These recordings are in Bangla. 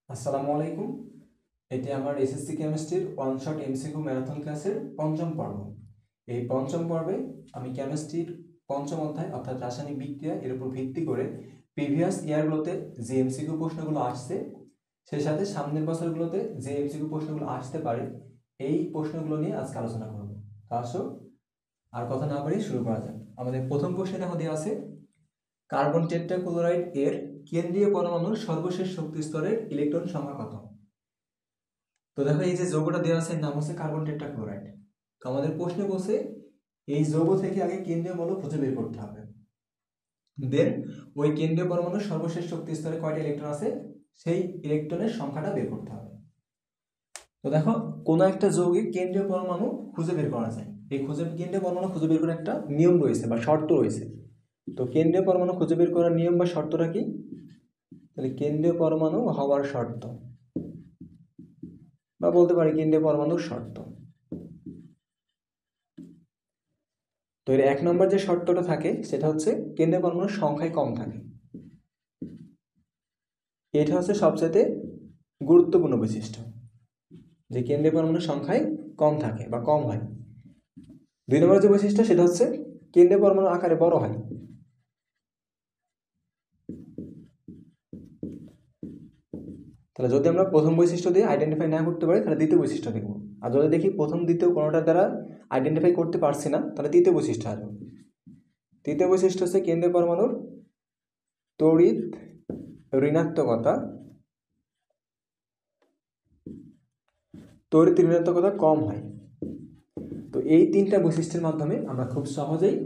আসসালামু আলাইকুম। এটি আমার এসএসসি কেমিস্ট্রির ওয়ান শট এমসিকিউ ম্যারাথন ক্লাসের পঞ্চম পর্ব। এই পঞ্চম পর্বে আমি কেমিস্ট্রির পঞ্চম অধ্যায় অর্থাৎ রাসায়নিক বিক্রিয়া এর উপর ভিত্তি করে প্রিভিয়াস ইয়ারগুলোতে যে এমসিকিউ প্রশ্নগুলো আসছে, সেই সাথে সামনের বছরগুলোতে যে এমসিকিউ প্রশ্নগুলো আসতে পারে, এই প্রশ্নগুলো নিয়ে আজকে আলোচনা করব। তো আসো আর কথা না বাড়িয়ে শুরু করা যাক। আমাদের প্রথম প্রশ্নে দেখো দেওয়া আছে কার্বন টেট্রাক্লোরাইড এর কেন্দ্রীয় পরমাণুর সর্বশেষ শক্তি স্তরের ইলেকট্রন সংখ্যা কত। তো দেখো এই যে যৌগটা দেওয়া আছে নাম হচ্ছে কার্বন টেট্রাক্লোরাইড। তো আমাদের প্রশ্নে বলছে এই যৌগ থেকে আগে কেন্দ্রীয় মৌল খুঁজে বের করতে হবে, দেন ওই কেন্দ্রীয় পরমাণুর সর্বশেষ শক্তি স্তরে কয়টা ইলেকট্রন আছে সেই ইলেকট্রনের সংখ্যাটা বের করতে হবে। তো দেখো কোনো একটা যৌগে কেন্দ্রীয় পরমাণু খুঁজে বের করা যায়, এই কেন্দ্রীয় পরমাণু খুঁজে বের করার একটা নিয়ম রয়েছে বা শর্ত রয়েছে। তো কেন্দ্রীয় পরমাণু খুঁজে বের করার নিয়ম বা শর্তটা কি? তাহলে কেন্দ্রীয় পরমাণু হওয়ার শর্ত, বা বলতে পারি কেন্দ্রীয় পরমাণুর শর্ত। তো এর এক নম্বর যে শর্তটা থাকে সেটা হচ্ছে কেন্দ্রীয় পরমাণুর সংখ্যায় কম থাকে। এটা হচ্ছে সবচেয়ে গুরুত্বপূর্ণ বৈশিষ্ট্য, যে কেন্দ্রীয় পরমাণুর সংখ্যায় কম থাকে বা কম হয়। দুই নম্বর যে বৈশিষ্ট্য সেটা হচ্ছে কেন্দ্রীয় পরমাণু আকারে বড় হয়। তাহলে যদি আমরা প্রথম বৈশিষ্ট্য দিয়ে আইডেন্টিফাই না করতে পারি তাহলে দ্বিতীয় বৈশিষ্ট্য দেখব, আর যদি দেখি প্রথম দ্বিতীয় কোনোটা দ্বারা আইডেন্টিফাই করতে পারছি না তাহলে তৃতীয় বৈশিষ্ট্য আসবে। তৃতীয় বৈশিষ্ট্য হচ্ছে কেন্দ্রীয় পরমাণুর তড়িৎ ঋণাত্মকতা কম হয়। তো এই তিনটা বৈশিষ্ট্যের মাধ্যমে আমরা খুব সহজেই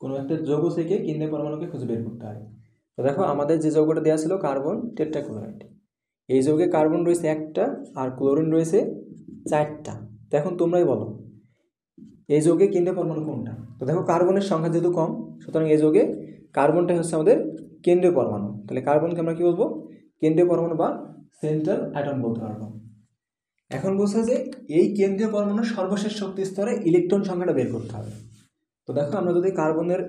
কোনো একটা যৌগ থেকে কেন্দ্রীয় পরমাণুকে খুঁজে বের করতে হয়। তো দেখো আমাদের যে যৌগটা দেওয়া ছিল কার্বন টেট্রাক্লোরাইড, এই যৌগে কার্বন রয়েছে একটা আর ক্লোরিন রয়েছে চারটা। তো এখন তোমরাই বলো এই যৌগে কেন্দ্রীয় পরমাণু কোনটা? তো দেখো কার্বনের সংখ্যা যেহেতু কম, সুতরাং এই যৌগে কার্বনটাই হচ্ছে আমাদের কেন্দ্রীয় পরমাণু। তাহলে কার্বনকে আমরা কি বলবো? কেন্দ্রীয় পরমাণু বা সেন্ট্রাল অ্যাটম বলতে পারবো। এখন বলছে যে এই কেন্দ্রীয় পরমাণুর সর্বশেষ শক্তি স্তরে ইলেকট্রন সংখ্যাটা বের করতে হবে। তো দেখো আমরা যদি কার্বনের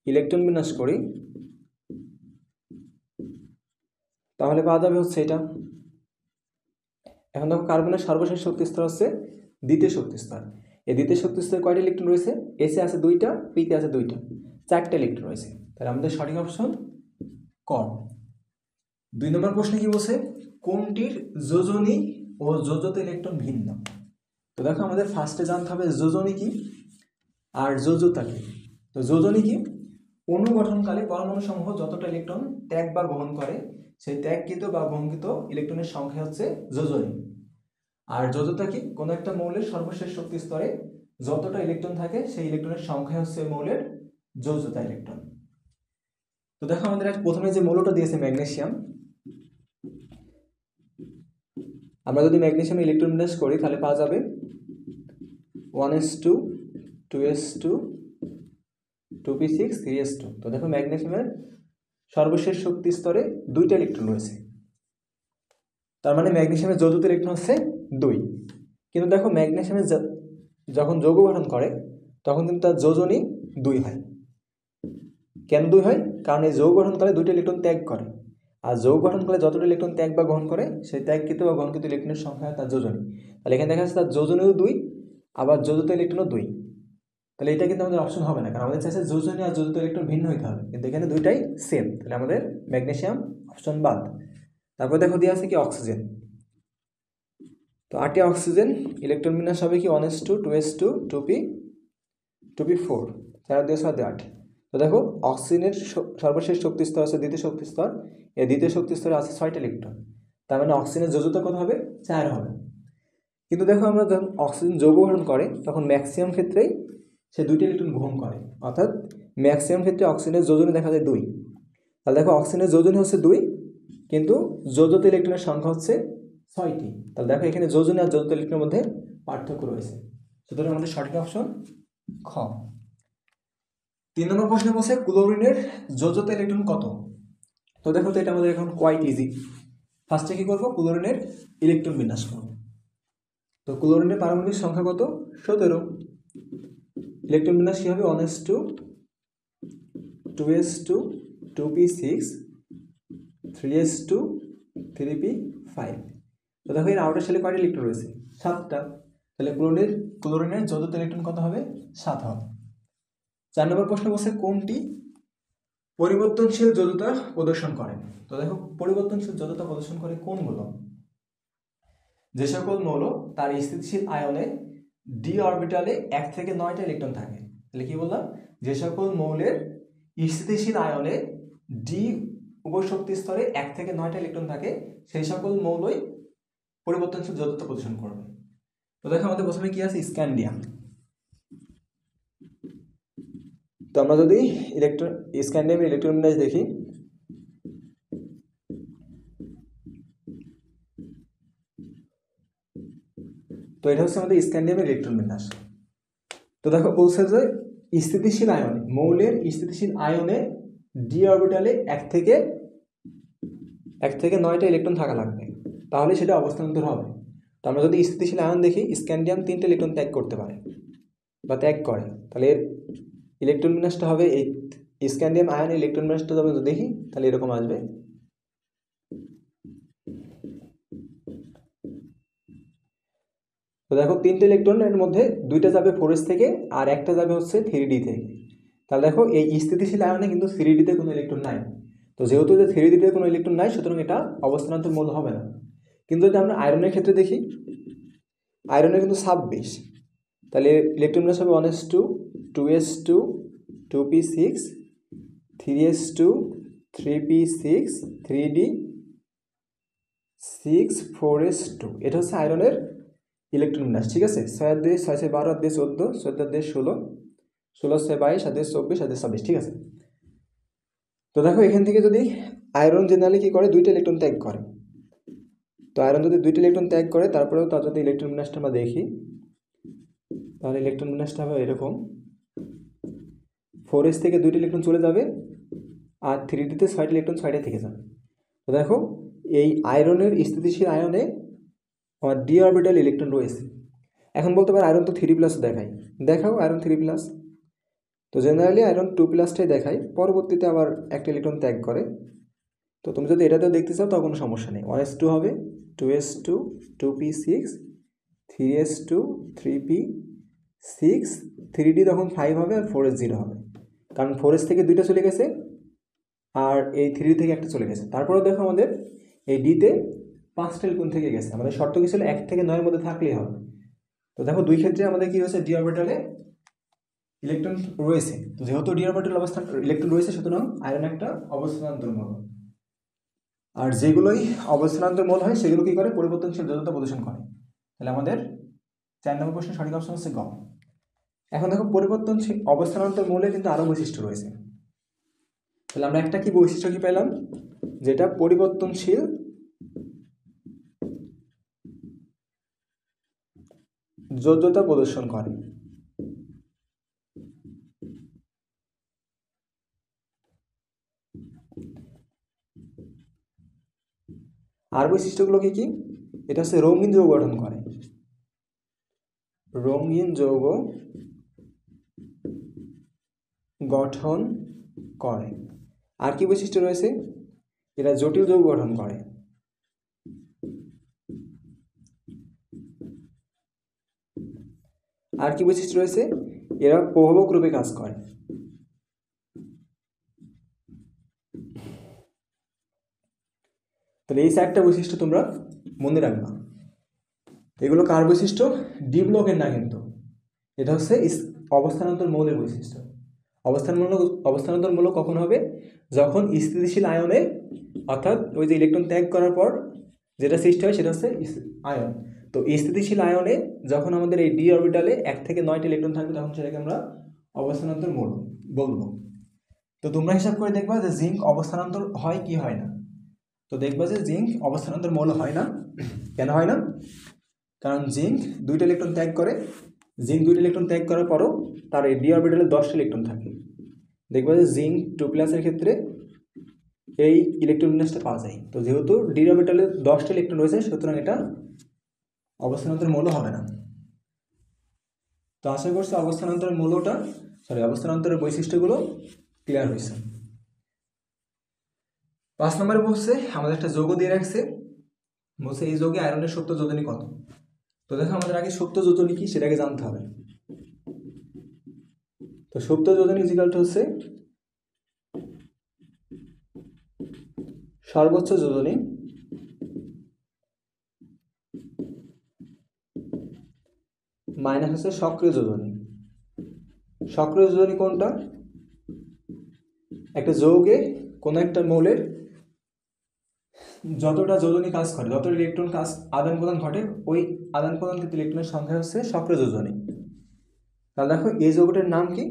ইলেকট্রন বিন্যাস করি তাহলে পাওয়া যাবে হচ্ছে এটা। এখন দেখো কার্বনের সর্বশেষ শক্তি স্তর হচ্ছে দ্বিতীয় শক্তি স্তর। এই দ্বিতীয় শক্তি স্তরে কয়টা ইলেকট্রন রয়েছে? এসে আছে দুইটা, পিতে আছে দুইটা, চারটা ইলেকট্রন রয়েছে। তাহলে আমাদের সঠিক অপশন ক। দুই নম্বর প্রশ্নে কি বলছে? কোনটির যোজনী ও যোজত ইলেকট্রন ভিন্ন? তো দেখো আমাদের ফার্স্টে জানতে হবে যোজনী কি আর যোজতা কি। তো যোজনী কি? অণু গঠনকালে পরমাণু সমূহ যতটা ইলেকট্রন ত্যাগ বা গ্রহণ করে সেই ত্যাগকৃত বা গ্রহণকৃত ইলেকট্রনের সংখ্যা হচ্ছে যোজনী। আর যোজতা কি? কোনো একটা মৌলের সর্বশেষ শক্তি স্তরে যতটা ইলেকট্রন থাকে সেই ইলেকট্রনের সংখ্যা হচ্ছে মৌলের যোজতা ইলেকট্রন। তো দেখো আমাদের প্রথমে যে মৌলটা দিয়েছে ম্যাগনেসিয়াম, আমরা যদি ম্যাগনেসিয়াম ইলেকট্রন বিন্যাস করি তাহলে পাওয়া যাবে 1s2 2s2 2p6 3s2। তো দেখো ম্যাগনেসিয়ামের সর্বশেষ শক্তি স্তরে দুইটা ইলেকট্রন রয়েছে, তার মানে ম্যাগনেসিয়ামের যৌগিক ইলেকট্রন হচ্ছে 2। কিন্তু দেখো ম্যাগনেসিয়ামের যখন যৌগ গঠন করে তখন কিন্তু তার যোজনী 2 হয়। কেন 2 হয়? কারণ এই যৌগ গঠনকালে দুইটা ইলেকট্রন ত্যাগ করে, আর যৌগ গঠনকালে যতটা ইলেকট্রন ত্যাগ বা গ্রহণ করে সেই ত্যাগকৃত বা গ্রহণকৃত ইলেকট্রনের সংখ্যা তার যোজনী। তাহলে এখানে দেখা যাচ্ছে তার যোজনীও 2 আবার যোজিত ইলেকট্রনও 2। তাহলে এটা কিন্তু আমাদের অপশন হবে না, কারণ আমাদের চাইছে যোজনী আর যোজিত ইলেকট্রন ভিন্ন হইতে হবে, কিন্তু এখানে দুইটাই সেম। তাহলে আমাদের ম্যাগনেসিয়াম অপশন বাদ। তারপর দেখো দেওয়া আছে কি অক্সিজেন। তো 8টি অক্সিজেন ইলেকট্রন বিন্যাস হবে কি 1s2 2s2 2p4 4 2 6 8। তো দেখো অক্সিজেনের সর্বশেষ শক্তি স্তর আছে দ্বিতীয় শক্তি স্তর, এই দ্বিতীয় শক্তি স্তরে আছে 6টা ইলেকট্রন, তার মানে অক্সিজেনের যোজতা কত হবে? 4 হবে। কিন্তু দেখো আমরা যখন অক্সিজেন যৌগ গঠন করে তখন ম্যাক্সিমাম ক্ষেত্রেই সে 2টি ইলেকট্রন গ্রহণ করে, অর্থাৎ ম্যাক্সিমাম ক্ষেত্রে অক্সিজেনের যোজনী দেখা যায় 2। তাহলে দেখো অক্সিজেনের যোজনী হচ্ছে 2 কিন্তু যোজিত ইলেকট্রনের সংখ্যা হচ্ছে 6টি। তাহলে দেখো এখানে যোজনী আর যোজিত ইলেকট্রনের মধ্যে পার্থক্য রয়েছে, সুতরাং আমাদের সঠিক অপশন খ। 3 নম্বর প্রশ্নে বলছে ক্লোরিনের যোজিত ইলেকট্রন কত? তো দেখো তো এটা আমাদের এখন কোয়াইট ইজি। ফার্স্টে কি করবো? ক্লোরিনের ইলেকট্রন বিন্যাস করবো। তো ক্লোরিনের পারমাণবিক সংখ্যা কত? 17। ইলেকট্রন বিন্যাস কি হবে? 1s2 2s2 2p6 3s2 3p5। তো দেখো এর আউটার শেলে কয়টা ইলেকট্রন রয়েছে? 7টা। তাহলে ক্লোরিনের যৌগিক ইলেকট্রন কত হবে? 7 হবে। 4 নম্বর প্রশ্ন বলছে কোনটি পরিবর্তনশীল যৌগতা প্রদর্শন করে? তো দেখো পরিবর্তনশীল যৌগতা প্রদর্শন করে কোনগুলো? যে সকল মৌল তার স্থিতিশীল আয়নে ডি অরবিটালে 1 থেকে 9টা ইলেকট্রন থাকে। তাহলে কি বললাম? যে সকল মৌলের স্থিতিশীল আয়নে ডি উপশক্তি স্তরে 1 থেকে 9টা ইলেকট্রন থাকে সেই সকল মৌলই পরিবর্তনশীল যৌগতা প্রদর্শন করবে। তো দেখো আমাদের প্রথমে কি আছে? স্ক্যান্ডিয়াম। তো আমরা যদি স্ক্যান্ডিয়ামের ইলেকট্রন বিন্যাস দেখি, তো এটা হচ্ছে আমাদের স্ক্যান্ডিয়ামের ইলেকট্রন বিন্যাস। তো দেখো বলছে যে স্থিতিশীল আয়নে, মৌলের স্থিতিশীল আয়নে ডি অরবিটালে 1 থেকে 9টা ইলেকট্রন থাকা লাগবে, তাহলে সেটা অবস্থান্তর হবে। তো আমরা যদি স্থিতিশীল আয়ন দেখি, স্ক্যান্ডিয়াম 3টে ইলেকট্রন ত্যাগ করতে পারে বা ত্যাগ করে, তাহলে এর ইলেকট্রন বিন্যাসটা হবে এই স্ক্যান্ডিয়াম আয়নের ইলেকট্রন বিন্যাসটা যদি দেখি তাহলে এরকম আসবে। তো দেখো 3টে ইলেকট্রনের মধ্যে 2টা যাবে 4s থেকে আর একটা যাবে হচ্ছে 3d থেকে। তাহলে দেখো এই স্থিতিশীল আয়নে কিন্তু 3d তে কোনো ইলেকট্রন নাই। তো যেহেতু যে 3d তে কোনো ইলেকট্রন নাই, সুতরাং এটা অবস্থানান্তর মৌল হবে না। কিন্তু যদি আমরা আয়রনের ক্ষেত্রে দেখি, আয়রনের কিন্তু 26, তাহলে ইলেকট্রন বিন্যাস হবে 1s2 2s2 2p6 3s2 3p6 3d 6 4s2। এটা হচ্ছে আয়রনের ইলেকট্রন বিন্যাস। ঠিক আছে, 6 দিয়ে 6 6 12 দিয়ে 14 14 দিয়ে 16 16 6 22 7 দিয়ে 24 7 দিয়ে 26। ঠিক আছে, তো দেখো এখান থেকে যদি আয়রন জেনারেলি কি করে? 2টা ইলেকট্রন ত্যাগ করে। তো আয়রন যদি 2টা ইলেকট্রন ত্যাগ করে তারপরেও তার যদি ইলেকট্রন বিন্যাসটা আমরা দেখি, তাহলে ইলেকট্রন বিন্যাসটা হবে এরকম। 4s থেকে 2টা ইলেকট্রন চলে যাবে আর 3d তে 6টা ইলেকট্রন 6টা থেকে যাবে। তো দেখো এই আয়রনের স্থিতিশীল আয়নে আমার ডি অরবিটাল ইলেকট্রন রয়েছে। এখন বলতে পারে আয়রন তো 3+ দেখাও আয়রন 3+। তো জেনারেলি আয়রন 2+টাই দেখায়, পরবর্তীতে আবার একটা ইলেকট্রন ত্যাগ করে। তো তুমি যদি এটাতেও দেখতে চাও তাও কোনো সমস্যা নেই। 1s2 হবে 2s2 2p6 3s2 3p6 3d তখন 5 হবে আর 4s 0 হবে, কারণ 4s থেকে 2টা চলে গেছে আর এই 3d থেকে একটা চলে গেছে। তারপরে দেখো আমাদের এই ডিতে 5টা ইলেকট্রন থেকে গেছে। আমাদের শর্ত কি ছিল? 1 থেকে 9 এর মধ্যে থাকলেই হবে। তো দেখো দুই ক্ষেত্রে আমাদের কি হয়েছে? ডি অরবিটালে ইলেকট্রন রয়েছে। তো যেহেতু ডি অরবিটাল অবস্থান ইলেকট্রন রয়েছে, সুতরাং আয়রন একটা অবস্থানান্তর মৌল। আর যেগুলোই অবস্থানান্তর মৌল হয় সেগুলো কি করে? পরিবর্তনশীল যৌগতা প্রদর্শন করে। তাহলে আমাদের 4 নম্বর প্রশ্নের সঠিক অপশন হচ্ছে গ। এখন দেখো পরিবর্তনশীল অবস্থানান্তর মৌলের কিন্তু আরো বৈশিষ্ট্য রয়েছে। তাহলে আমরা একটা কি বৈশিষ্ট্য কি পেলাম? যেটা পরিবর্তনশীল যোজ্যতা প্রদর্শন করে। আর বৈশিষ্ট্যগুলো কি কি? এটা হচ্ছে রঙিন যৌগ গঠন করে, রঙিন যৌগ গঠন করে। আর কি বৈশিষ্ট্য রয়েছে? এরা জটিল যৌগ গঠন করে। আর কি বৈশিষ্ট্য রয়েছে? এরা প্রভাবক রূপে কাজ করে। তাহলে এই 4টা বৈশিষ্ট্য তোমরা মনে রাখবা। এগুলো কার বৈশিষ্ট্য? ডি ব্লকের না, কিন্তু এটা হচ্ছে অবস্থানান্তর মৌলের বৈশিষ্ট্য। অবস্থানান্তর মৌল কখন হবে? যখন স্থিতিশীল আয়নে, অর্থাৎ ওই যে ইলেকট্রন ত্যাগ করার পর যেটা সৃষ্টি হয় সেটা হচ্ছে আয়ন। তো স্থিতিশীল আয়নে যখন আমাদের এই ডি অরবিটালে 1 থেকে 9টা ইলেকট্রন থাকবে তখন সেটাকে আমরা অবস্থানান্তর মৌল বলবো। তো তোমরা হিসাব করে দেখবা যে জিঙ্ক অবস্থানান্তর হয় কি হয় না। তো দেখবা যে জিঙ্ক অবস্থানান্তর মৌল হয় না। কেন হয় না? কারণ জিঙ্ক 2টা ইলেকট্রন ত্যাগ করে। জিঙ্ক 2টা ইলেকট্রন ত্যাগ করার পরও তার এই ডি অরবিটালে 10টা ইলেকট্রন থাকে। দেখবা যে জিঙ্ক 2+ এর ক্ষেত্রে এই ইলেকট্রন বিন্যাসটা পাওয়া যায়। তো যেহেতু ডি অরবিটালে 10টা ইলেকট্রন রয়েছে, সুতরাং এটা অবস্থানান্তর মৌল হবে না। তো আশা করছি অবস্থানান্তরের বৈশিষ্ট্যগুলো ক্লিয়ার হয়েছে। 5 নম্বরে বলছে আমাদের একটা যৌগ দিয়ে রাখছে, বলছে এই যৌগে আয়রনের সুপ্ত যোজনী কত। তো দেখো আমাদের আগে সুপ্ত যোজনী কি সেটাকে জানতে হবে। তো সুপ্ত যোজনী ইজিক্যালটা হচ্ছে সর্বোচ্চ যোজনী মাইনাস হচ্ছে সক্রিয় যোজনী। সক্রিয় যোজনী কোনটা? একটা যৌগে কোনো একটা মৌলের যতটা যোজনী কাজ করে, যত ইলেকট্রন কাজ আদান প্রদান ঘটে, ওই আদান প্রদানকৃত ইলেকট্রনের সংখ্যা হচ্ছে সক্রিয় যোজনী। তাহলে দেখো এই যৌগটার নাম কি?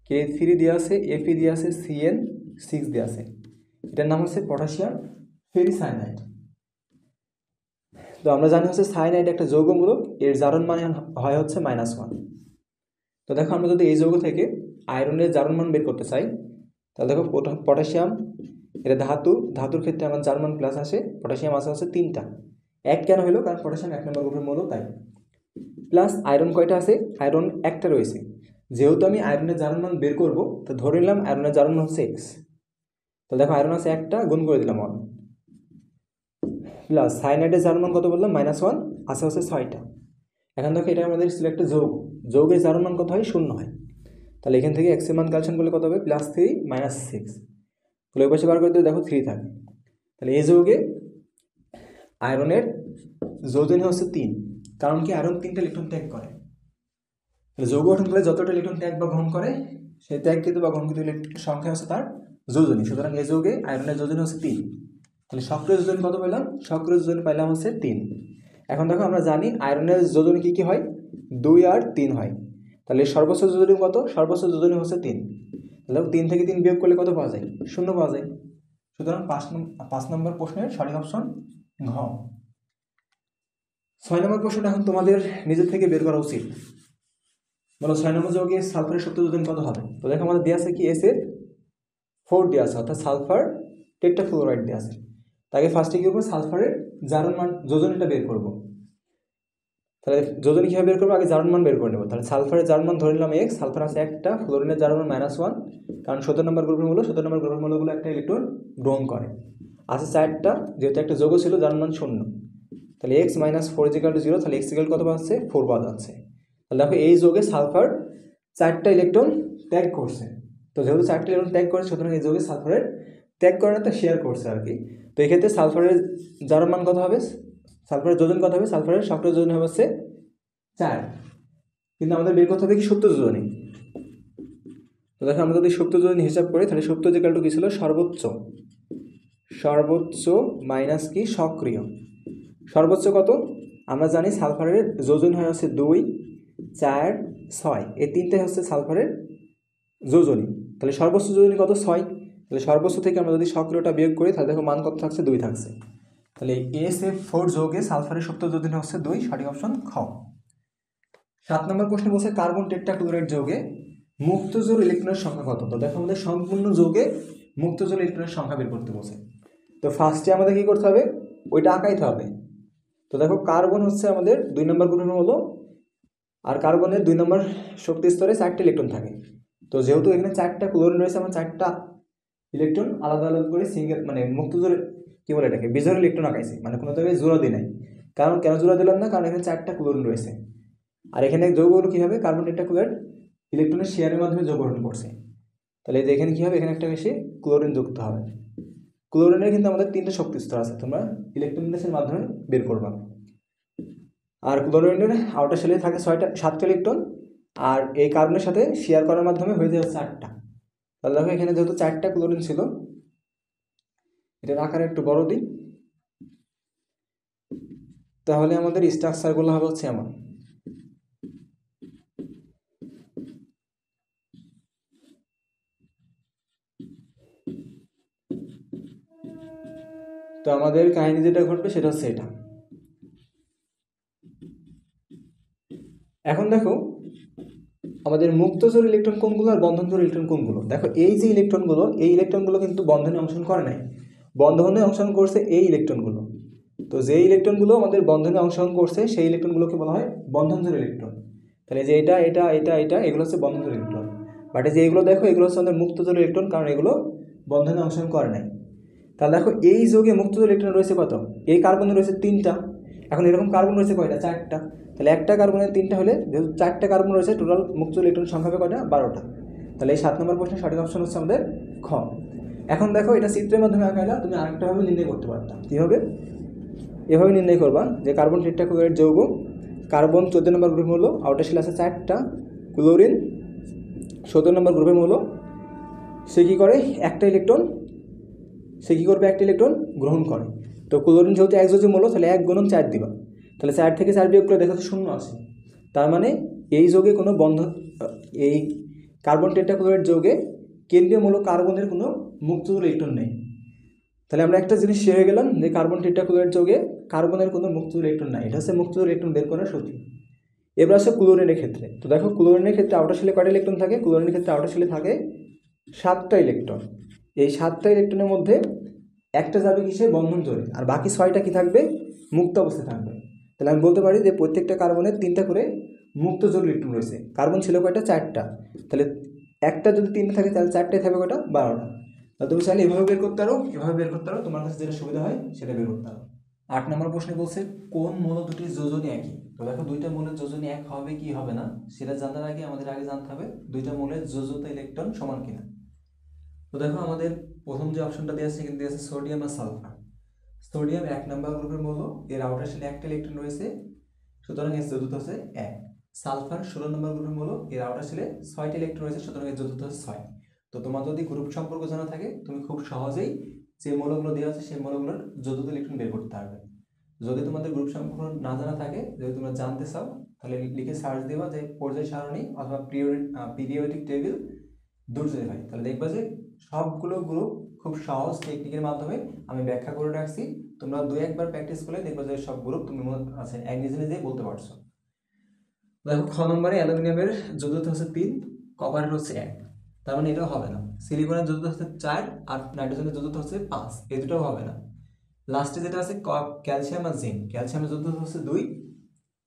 K3 দেওয়া আছে, Fe দেওয়া আছে, CN6 দেওয়া আছে। এটার নাম হচ্ছে পটাশিয়াম ফেরিসায়ানাইড। তো আমরা জানি হচ্ছে সায়ানাইড একটা যৌগমূলক, এর জারণ মান হয় হচ্ছে -1। তো দেখো আমরা যদি এই যৌগ থেকে আয়রনের জারণ মান বের করতে চাই, তাহলে দেখো পটাশিয়াম এটা ধাতুর ক্ষেত্রে আমার জারণ মান প্লাস আসে, পটাশিয়াম আসে হচ্ছে 3টা। 1 কেন হলো? কারণ পটাশিয়াম 1 নম্বর গ্রুপের মৌল, তাই। প্লাস আয়রন কয়টা আছে? আয়রন একটা রয়েছে। যেহেতু আমি আয়রনের জারণ মান বের করবো, তো ধরে নিলাম আয়রনের জারণ মান হচ্ছে X। তো দেখো আয়রন আছে একটা, গুণ করে দিলাম 1, প্লাস সায়ানাইডের জারণ মান কত বললাম? -1, আছে হচ্ছে 6টা। এখন দেখো এটা আমাদের ছিল একটা যৌগ, যৌগের জারণ মান কত হয়? 0 হয়। তাহলে এখান থেকে X এর মান ক্যালকুলেশন করলে কত হবে? +3 -6। তাহলে ওই পাশে বার করে দিলে দেখো 3 থাকে। তাহলে এই যৌগে আয়রনের যোজনী হচ্ছে 3। কারণ কি? আয়রন 3টা ইলেকট্রন ত্যাগ করে। তাহলে যৌগ গঠন করলে যতটা ইলেকট্রন ত্যাগ বা গ্রহণ করে, সেই ত্যাগকৃত বা গ্রহণকৃত ইলেকট্রনের সংখ্যা হচ্ছে তার যোজনী। সুতরাং এই যৌগে আয়রনের যোজনী হচ্ছে 3। তাহলে সক্রিয় যোজনী কত পেলাম? সক্রিয় যোজনী পাইলাম হচ্ছে 3। এখন দেখো আমরা জানি আয়রনের যোজনী কি কি হয়? 2 আর 3 হয়। তাহলে সর্বোচ্চ যোজনী কত? সর্বোচ্চ যোজনী হচ্ছে 3। তাহলে 3 থেকে 3 বিয়োগ করলে কত পাওয়া যায়? 0 পাওয়া যায়। সুতরাং 5 নম্বর প্রশ্নের সঠিক অপশন ঘ। 6 নম্বর প্রশ্নটা এখন তোমাদের নিজের থেকে বের করা উচিত। বলো 6 নম্বর যৌগে সালফারের সুপ্ত যোজনী কত হবে? তো দেখো আমাদের দেওয়া আছে কি SF4 দেওয়া আছে, অর্থাৎ সালফার টেট্রাফ্লোরাইড দেওয়া আছে। তাকে ফার্স্টে কি করবো? সালফারের জারণ মান যোজনীটা বের করবো। তাহলে যোজনী কীভাবে বের করবো? আগে জারণ মান বের করে নেবো। তাহলে সালফারের জারণ মান ধরে নিলাম X, সালফার আছে একটা, ফ্লোরিনের জারণ মান -1, কারণ 17 নম্বর গ্রুপের মূল্য, 17 নম্বর গ্রুপের মূল্যগুলো একটা ইলেকট্রন গ্রহণ করে। আছে 4টা, যেহেতু একটা যৌগ ছিল, জারণ মান 0। তাহলে X - 4 = 0, তাহলে X = কত পাচ্ছে? 4 পাওয়া যাচ্ছে। তাহলে দেখো এই যৌগে সালফার 4টা ইলেকট্রন ত্যাগ করছে। তো যেহেতু 4টা ইলেকট্রন ত্যাগ করে, সুতরাং এই যৌগে সালফারের ত্যাগ করে না, তো শেয়ার করছে আর কি। তো এক্ষেত্রে সালফারের জারণ মান কত হবে? সালফারের যোজন কত হবে? সালফারের সক্রিয় যোজন হবে হচ্ছে 4। কিন্তু আমাদের বের করতে হবে কি? সুপ্ত যোজনী। তো দেখো আমরা যদি সুপ্ত যোজনী হিসাব করি, তাহলে সুপ্ত ইকুয়াল কি ছিল? সর্বোচ্চ মাইনাস কি? সক্রিয়। সর্বোচ্চ কত? আমরা জানি সালফারের যোজন হয় হচ্ছে 2, 4, 6, এই 3টাই হচ্ছে সালফারের যোজনী। তাহলে সর্বোচ্চ যোজনী কত? 6। তাহলে সর্বোচ্চ থেকে আমরা যদি সক্রিয়টা বিয়োগ করি, তাহলে দেখো মান কত থাকছে? 2 থাকছে। তাহলে SF4 যৌগে সালফারের সুপ্ত যোজনী হচ্ছে 2, সঠিক অপশন খ। 7 নম্বর প্রশ্নে বলছে কার্বন টেট্রাক্লোরাইড যৌগে মুক্ত জোড় ইলেকট্রনের সংখ্যা কত? তো দেখো আমাদের সম্পূর্ণ যৌগে মুক্ত জোড় ইলেকট্রনের সংখ্যা বের করতে বলছে। তো ফার্স্টে আমাদের কি করতে হবে? ওইটা আঁকাইতে হবে। তো দেখো কার্বন হচ্ছে আমাদের 2 নম্বর গ্রুপের হলো, আর কার্বনের 2 নম্বর শক্তি স্তরে 4টা ইলেকট্রন থাকে। তো যেহেতু এখানে 4টা ক্লোরিন রয়েছে, আমার 4টা ইলেকট্রন আলাদা আলাদা করে সিঙ্গেল মানে মুক্ত জোড় কি বলে এটাকে? বিজোড় ইলেকট্রন আঁকাইছি, মানে কোনো জায়গায় জোড়া দিই নাই। কারণ কেন জোড়া দিলাম না? কারণ এখানে 4টা ক্লোরিন রয়েছে। আর এখানে যৌগগুলো কী হবে? কার্বন টেট্রাক্লোরাইড ইলেকট্রনের শেয়ারের মাধ্যমে যোগ গঠন করছে। তাহলে এখানে কী হবে? এখানে একটা বেশি ক্লোরিন যুক্ত হবে। ক্লোরিনের কিন্তু আমাদের 3টা শক্তি স্তর আছে, তোমরা ইলেকট্রনিক্সের মাধ্যমে বের করবা। আর ক্লোরিনের আউটার শেলে থাকে 7টা ইলেকট্রন, আর এই কার্বনের সাথে শেয়ার করার মাধ্যমে হয়ে যায় 4টা। তাহলে দেখো এখানে যেহেতু 4টা ক্লোরিন ছিল, এটার আকারে একটু বড় দিই, তাহলে আমাদের স্ট্রাকচারগুলো হবে হচ্ছে এমন। তো আমাদের কাহিনী যেটা ঘটবে সেটা হচ্ছে এটা। এখন দেখো আমাদের মুক্তজোড় ইলেকট্রন কোনগুলো আর বন্ধনজোড় ইলেকট্রন কোনগুলো। দেখো এই যে ইলেকট্রনগুলো, এই ইলেকট্রনগুলো কিন্তু বন্ধনে অংশগ্রহণ করে নাই, বন্ধনে অংশগ্রহণ করছে এই ইলেকট্রনগুলো। তো যে ইলেকট্রনগুলো আমাদের বন্ধনে অংশগ্রহণ করছে সেই ইলেকট্রনগুলোকে বলা হয় বন্ধনজোড় ইলেকট্রন। তাহলে যে এটা এটা এটা এটা এগুলো হচ্ছে বন্ধনজোড় ইলেকট্রন। বাট যে এগুলো দেখো, এগুলো হচ্ছে আমাদের মুক্তজোড় ইলেকট্রন, কারণ এগুলো বন্ধনে অংশগ্রহণ করে নাই। তাহলে দেখো এই যৌগে মুক্ত ইলেকট্রন রয়েছে কত, এই কার্বনে রয়েছে 3টা, এখন এরকম কার্বন রয়েছে কয়টা, 4টা, তাহলে একটা কার্বনের 3টা হলে যেহেতু 4টা কার্বন রয়েছে টোটাল মুক্ত ইলেকট্রন সংখ্যা হবে কয়টা, 12টা। তাহলে এই 7 নম্বর প্রশ্নের সঠিক অপশন হচ্ছে আমাদের খ। এখন দেখো এটা চিত্রের মাধ্যমে আঁকাইলা, তুমি আরেকটাভাবে নির্ণয় করতে পারতাম। কীভাবে? এভাবে নির্ণয় করবা যে কার্বন টেট্রাক্লোরাইড যৌগ, কার্বন 14 নম্বর গ্রুপের মূল, আউটার শেল আছে 4টা, ক্লোরিন 17 নম্বর গ্রুপের মূল, সে কী করে একটা ইলেকট্রন গ্রহণ করে। তো ক্লোরিন যেহেতু একযোজী মূল, তাহলে 1 গুণন 4 দিবা, তাহলে 4 থেকে 4 বিয়োগ করে দেখা যাচ্ছে 0 আছে। তার মানে এই যৌগে কোনো এই কার্বন টেট্রাক্লোরাইড যৌগে কেন্দ্রীয় মূল কার্বনের কোনো মুক্ত ইলেকট্রন নেই। তাহলে আমরা একটা জিনিস শিখে গেলাম যে কার্বন টেট্রাক্লোরাইড যৌগে কার্বনের কোনো মুক্ত ইলেকট্রন নাই, এটা হচ্ছে মুক্ত ইলেকট্রন বের করার সূত্র। এবার আছে ক্লোরিনের ক্ষেত্রে। তো দেখো ক্লোরিনের ক্ষেত্রে আউটার শেলে কয়টা ইলেকট্রন থাকে, ক্লোরিনের ক্ষেত্রে আউটার শেলে থাকে 7টা ইলেকট্রন। এই 7টা ইলেকট্রনের মধ্যে একটা যাবে কিসে, বন্ধন জোড়ে, আর বাকি 6টা কি থাকবে, মুক্ত অবস্থায় থাকবে। তাহলে আমি বলতে পারি যে প্রত্যেকটা কার্বনের 3টা করে মুক্ত জোড় ইলেকট্রন রয়েছে। কার্বন ছিল কয়টা, 4টা, তাহলে একটা যদি 3টা থাকে তাহলে 4টায় থাকবে কয়টা, 12টা। তাহলে তুমি চাইলে এভাবে বের করতে পারো, তোমার কাছে যেটা সুবিধা হয় সেটা বের করতে পারো। 8 নম্বর প্রশ্নে বলছে কোন মৌল দুটির যোজনী একই। তো দেখো দুইটা মৌলের যোজনী এক হবে কি হবে না সেটা জানার আগে আমাদের আগে জানতে হবে দুইটা মৌলের যোজ্যতা ইলেকট্রন সমান কিনা। তো দেখো আমাদের প্রথম যে অপশনটা দেওয়া আছে এখানে দেওয়া আছে সোডিয়াম আর সালফার। সোডিয়াম 1 নম্বর গ্রুপের মৌল, এর আউটার শেলে একটা ইলেকট্রন রয়েছে, সুতরাং এর যোজ্যতা হচ্ছে 1। সালফার 16 নম্বর গ্রুপের মৌল, এর আউটার শেলে 6টি ইলেকট্রন রয়েছে, সুতরাং এর যোজ্যতা হচ্ছে 6। তো তোমার যদি গ্রুপ সম্পর্ক জানা থাকে তুমি খুব সহজেই যে মৌলগুলো দেওয়া আছে সেই মৌলগুলোর যোজ্যতা ইলেকট্রন বের করতে পারবে। যদি তোমাদের গ্রুপ সম্পর্ক না জানা থাকে, যদি তোমরা জানতে চাও তাহলে লিখে সার্চ দেবা যে পর্যায় সারণী অথবা পিরিয়ডিক টেবিল দুর্জয়, তাহলে দেখবা যে সবগুলো গ্রুপ খুব সহজ টেকনিকের মাধ্যমে আমি ব্যাখ্যা করে রাখছি। তোমরা 2-1 বার প্র্যাকটিস করলে দেখবা যে সব গ্রুপ তুমি নিজে নিজেই বলতে পারছো। দেখো খ নম্বরে অ্যালুমিনিয়ামের যোজ্যতা হচ্ছে 3, কপারের হচ্ছে 1, তার মানে এটাও হবে না। সিলিকনের যোজ্যতা হচ্ছে 4 আর নাইট্রোজেনের যোজ্যতা হচ্ছে 5, এই দুটোও হবে না। লাস্টে যেটা আছে ক্যালসিয়াম আর জিঙ্ক, ক্যালসিয়ামের যোজ্যতা হচ্ছে 2,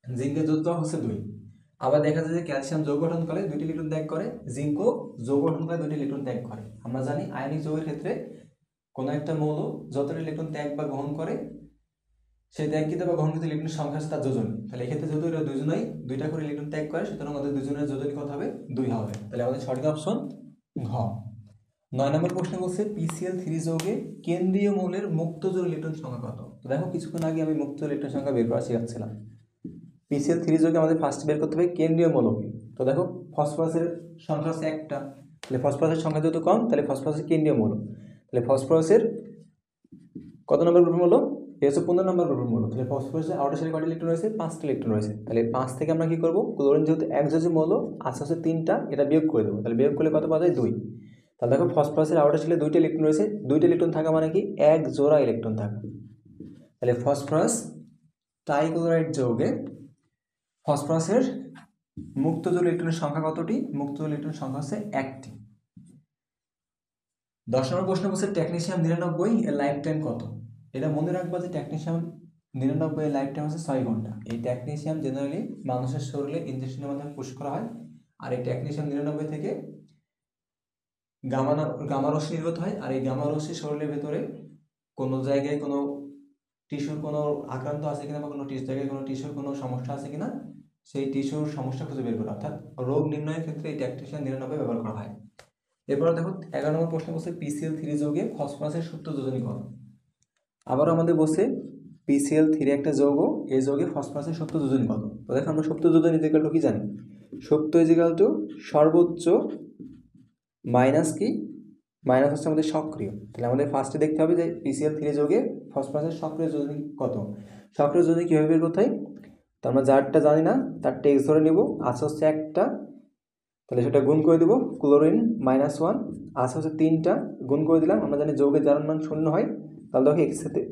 জিঙ্কের যোজ্যতা হচ্ছে 2। আবার দেখা যায় যে ক্যালসিয়াম যৌগ গঠন করে 2টি ইলেকট্রন ত্যাগ করে, জিঙ্কও যৌগ গঠন করে 2টি ইলেকট্রন ত্যাগ করে। আমরা জানি আয়নিক যৌগের ক্ষেত্রে কোনো একটা মৌল যতটা ইলেকট্রন ত্যাগ বা গ্রহণ করে সেই ত্যাগকৃত বা গ্রহণকৃত ইলেকট্রনের সংখ্যা হচ্ছে তার যোজনী। তাহলে এক্ষেত্রে যেহেতু এরা দুজনেই 2টা করে ইলেকট্রন ত্যাগ করে, সুতরাং আমাদের দুজনের যোজনী কত হবে, 2 হবে। তাহলে আমাদের সঠিক অপশন ঘ। 9 নম্বর প্রশ্ন বলছে PCl3 যৌগে কেন্দ্রীয় মৌলের মুক্ত জোড় ইলেকট্রন সংখ্যা কত। তো দেখো কিছুক্ষণ আগে আমি মুক্ত ইলেকট্রন সংখ্যা বের করা শেখাচ্ছিলাম। PCl3 যৌগে আমাদের ফার্স্ট বের করতে হবে কেন্দ্রীয় মৌল কি। তো দেখো ফসফরাসের সংখ্যা হচ্ছে 1টা, তাহলে ফসফরাসের সংখ্যা যেহেতু কম তাহলে ফসফরাসের কেন্দ্রীয় মৌল, তাহলে ফসফরাসের কত নম্বর গ্রুপের মৌল, এ হচ্ছে 15 নম্বর গ্রুপের মৌল। তাহলে ফসফরাসের আউটার শেলে কয়টা ইলেকট্রন রয়েছে, 5টা ইলেকট্রন রয়েছে। তাহলে 5 থেকে আমরা কি করব, ক্লোরিন যেহেতু একযোজী মৌল আছে হচ্ছে 3টা, এটা বিয়োগ করে দেবো, তাহলে বিয়োগ করলে কত পাওয়া যায়, 2। তাহলে দেখো ফসফরাসের আউটার শেলে 2টা ইলেকট্রন রয়েছে, 2টা ইলেকট্রন থাকা মানে কি 1 জোড়া ইলেকট্রন থাকা। তাহলে ফসফরাস ট্রাইক্লোরাইড যৌগে ফসফরাসের মুক্ত জোড় ইলেকট্রনের সংখ্যা কতটি, মুক্ত ইলেকট্রনের সংখ্যা হচ্ছে 1টি। 10 নম্বর প্রশ্ন বলছে টেকনিশিয়াম 99 এর লাইফ টাইম কত। এটা মনে রাখবা যে টেকনিশিয়াম 99 এর লাইফ টাইম হচ্ছে 6 ঘন্টা। এই টেকনিশিয়াম জেনারেলি মানুষের শরীরে ইনজেকশনের মাধ্যমে পুশ করা হয়, আর এই টেকনিশিয়াম 99 থেকে গামা রশ্মি নির্গত হয়, আর এই গামা রশ্মি শরীরের ভেতরে কোনো জায়গায় কোনো টিস্যুর কোনো আক্রান্ত আছে কিনা বা কোনো জায়গায় কোনো টিস্যুর কোনো সমস্যা আছে কিনা সেই টিস্যুর সমস্যা খুঁজে বের করা, অর্থাৎ রোগ নির্ণয়ের ক্ষেত্রে এই টেকনিশিয়াম 99 ব্যবহার করা হয়। এরপর দেখো 11 নম্বর প্রশ্ন বলছে PCl3 যৌগে ফসফরাসের সুপ্ত যোজনী কত। আবারও আমাদের বলছে PCl3 একটা যৌগ, এই যৌগে ফসফরাসের সুপ্ত যোজনী কত। তো দেখো আমরা সুপ্ত যোজনী ইজিক্যাল টু কি জানি, সুপ্ত ইজিক্যাল টু সর্বোচ্চ মাইনাস কি, মাইনাস হচ্ছে আমাদের সক্রিয়। তাহলে আমাদের ফার্স্টে দেখতে হবে যে PCl3 যৌগে ফসফরাসের সক্রিয় যোজনী কত। সক্রিয় যোজনী কীভাবে বের করতে হয়, তো আমরা যারটা জানি না তার টেক্সট ধরে নেব, আছে হচ্ছে 1টা, তাহলে সেটা গুণ করে দেবো, ক্লোরিন -1, আছে হচ্ছে 3টা, গুণ করে দিলাম। আমরা জানি যৌগের জারণ মান 0 হয়, তাহলে দেখো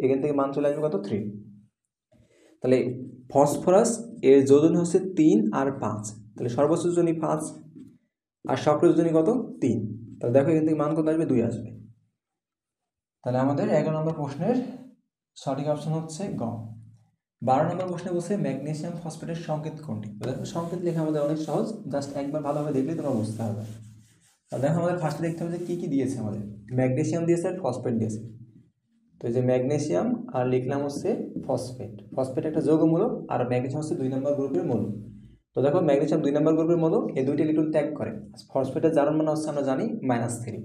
এখান থেকে মান চলে আসবে কত, 3। তাহলে ফসফরাস এর যোজনী হচ্ছে 3 আর 5, তাহলে সর্বোচ্চ যোজনী 5 আর সক্রিয় যোজনী কত, 3। তাহলে দেখো এখান থেকে মান কত আসবে, 2 আসবে। তাহলে আমাদের 11 নম্বর প্রশ্নের সঠিক অপশন হচ্ছে গ। 12 নম্বর প্রশ্নে বলছে ম্যাগনেসিয়াম ফসফেটের সংকেত কোনটি। দেখো সংকেত লেখা আমাদের অনেক সহজ, জাস্ট একবার ভালোভাবে দেখলে তোমরা বুঝতে হবে। দেখো আমাদের ফার্স্টে দেখতে হবে যে কী কী দিয়েছে, আমাদের ম্যাগনেসিয়াম দিয়েছে আর ফসফেট দিয়েছে। তো এই যে ম্যাগনেসিয়াম আর লিখলাম হচ্ছে ফসফেট। ফসফেট একটা যৌগমূলক আর ম্যাগনেসিয়াম হচ্ছে 2 নম্বর গ্রুপের মূলক। তো দেখো ম্যাগনেসিয়াম 2 নম্বর গ্রুপের মূলক, এই দুইটা ইলেকট্রন ত্যাগ করে। ফসফেটের জারণ মান হচ্ছে আমরা জানি -3।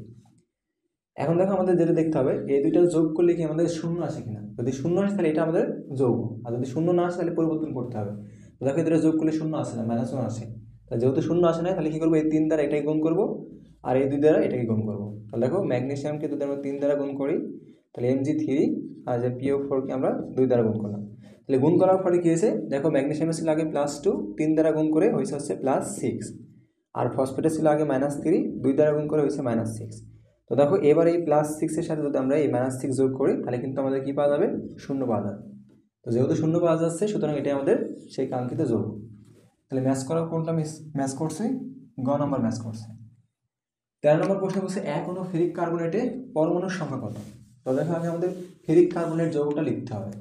এখন দেখো আমাদের যেটা দেখতে হবে এই দুইটা যোগ করলে কি আমাদের শূন্য আসে কিনা। যদি শূন্য আসে তাহলে এটা আমাদের যৌগ, আর যদি শূন্য না আসে তাহলে পরিবর্তন করতে হবে। তো দেখো এই দুটো যোগ করলে শূন্য আসে না, -1 আসে। তাহলে যেহেতু শূন্য আসে না তাহলে কি করবো, এই 3 দ্বারা এটাকে গুণ করবো আর এই 2 দ্বারা এটাকে গুণ করবো। তাহলে দেখো ম্যাগনেসিয়ামকে যদি আমরা 3 দ্বারা গুণ করি তাহলে Mg3 আর যে PO4কে আমরা 2 দ্বারা গুণ করলাম। তাহলে গুণ করার ফলে কি হয়েছে দেখো, ম্যাগনেসিয়ামের ছিল আগে +2, 3 দ্বারা গুণ করে হয়েছে হচ্ছে +6, আর ফসফেটের ছিল আগে -3, 2 দ্বারা গুণ করে হয়েছে -6। তো দেখো এবার এই +6 সাথে যদি আমরা এই -6 যোগ করি তাহলে কিন্তু আমাদের কি পাওয়া যাবে, শূন্য পাওয়া যাবে। তো যেহেতু শূন্য পাওয়া যাচ্ছে সুতরাং এটাই আমাদের সেই কাঙ্ক্ষিত যৌগ। তাহলে ম্যাচ করা কোনটা ম্যাচ করছে, গ নম্বর ম্যাচ করছে। 13 নম্বর প্রশ্ন বলছে এক অনু ফেরিক কার্বনেটে পরমাণুর সংখ্যা কত। তো দেখো আগে আমাদের ফেরিক কার্বনেট যৌগটা লিখতে হবে।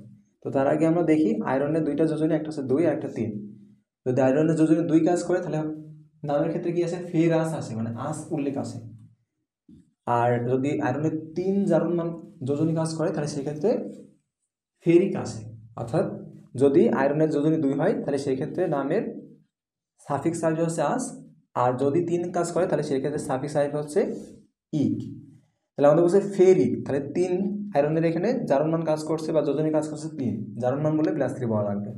তো তার আগে আমরা দেখি আয়রনের দুইটা যোজনী, একটা হচ্ছে 2 আর একটা 3। যদি আয়রনের যোজনী 2 কাজ করে তাহলে নামের ক্ষেত্রে কি আছে, ফেরাস আসে, মানে আস উল্লেখ আসে। আর যদি আয়রনের 3 জারণ মান যোজনী কাজ করে তাহলে সেক্ষেত্রে ফেরিক আসে। অর্থাৎ যদি আয়রনের যোজনী 2 হয় তাহলে সেই ক্ষেত্রে নামের সাফিক্স আসবে হচ্ছে আস, আর যদি 3 কাজ করে তাহলে সেই ক্ষেত্রে সাফিক্স আসবে হচ্ছে ইক। তাহলে আমাদের বলছে ফেরিক, তাহলে 3 আয়রনের এখানে জারণ মান কাজ করছে বা যোজনী কাজ করছে 3, জারণ মান বলে +3 পাওয়া লাগবে।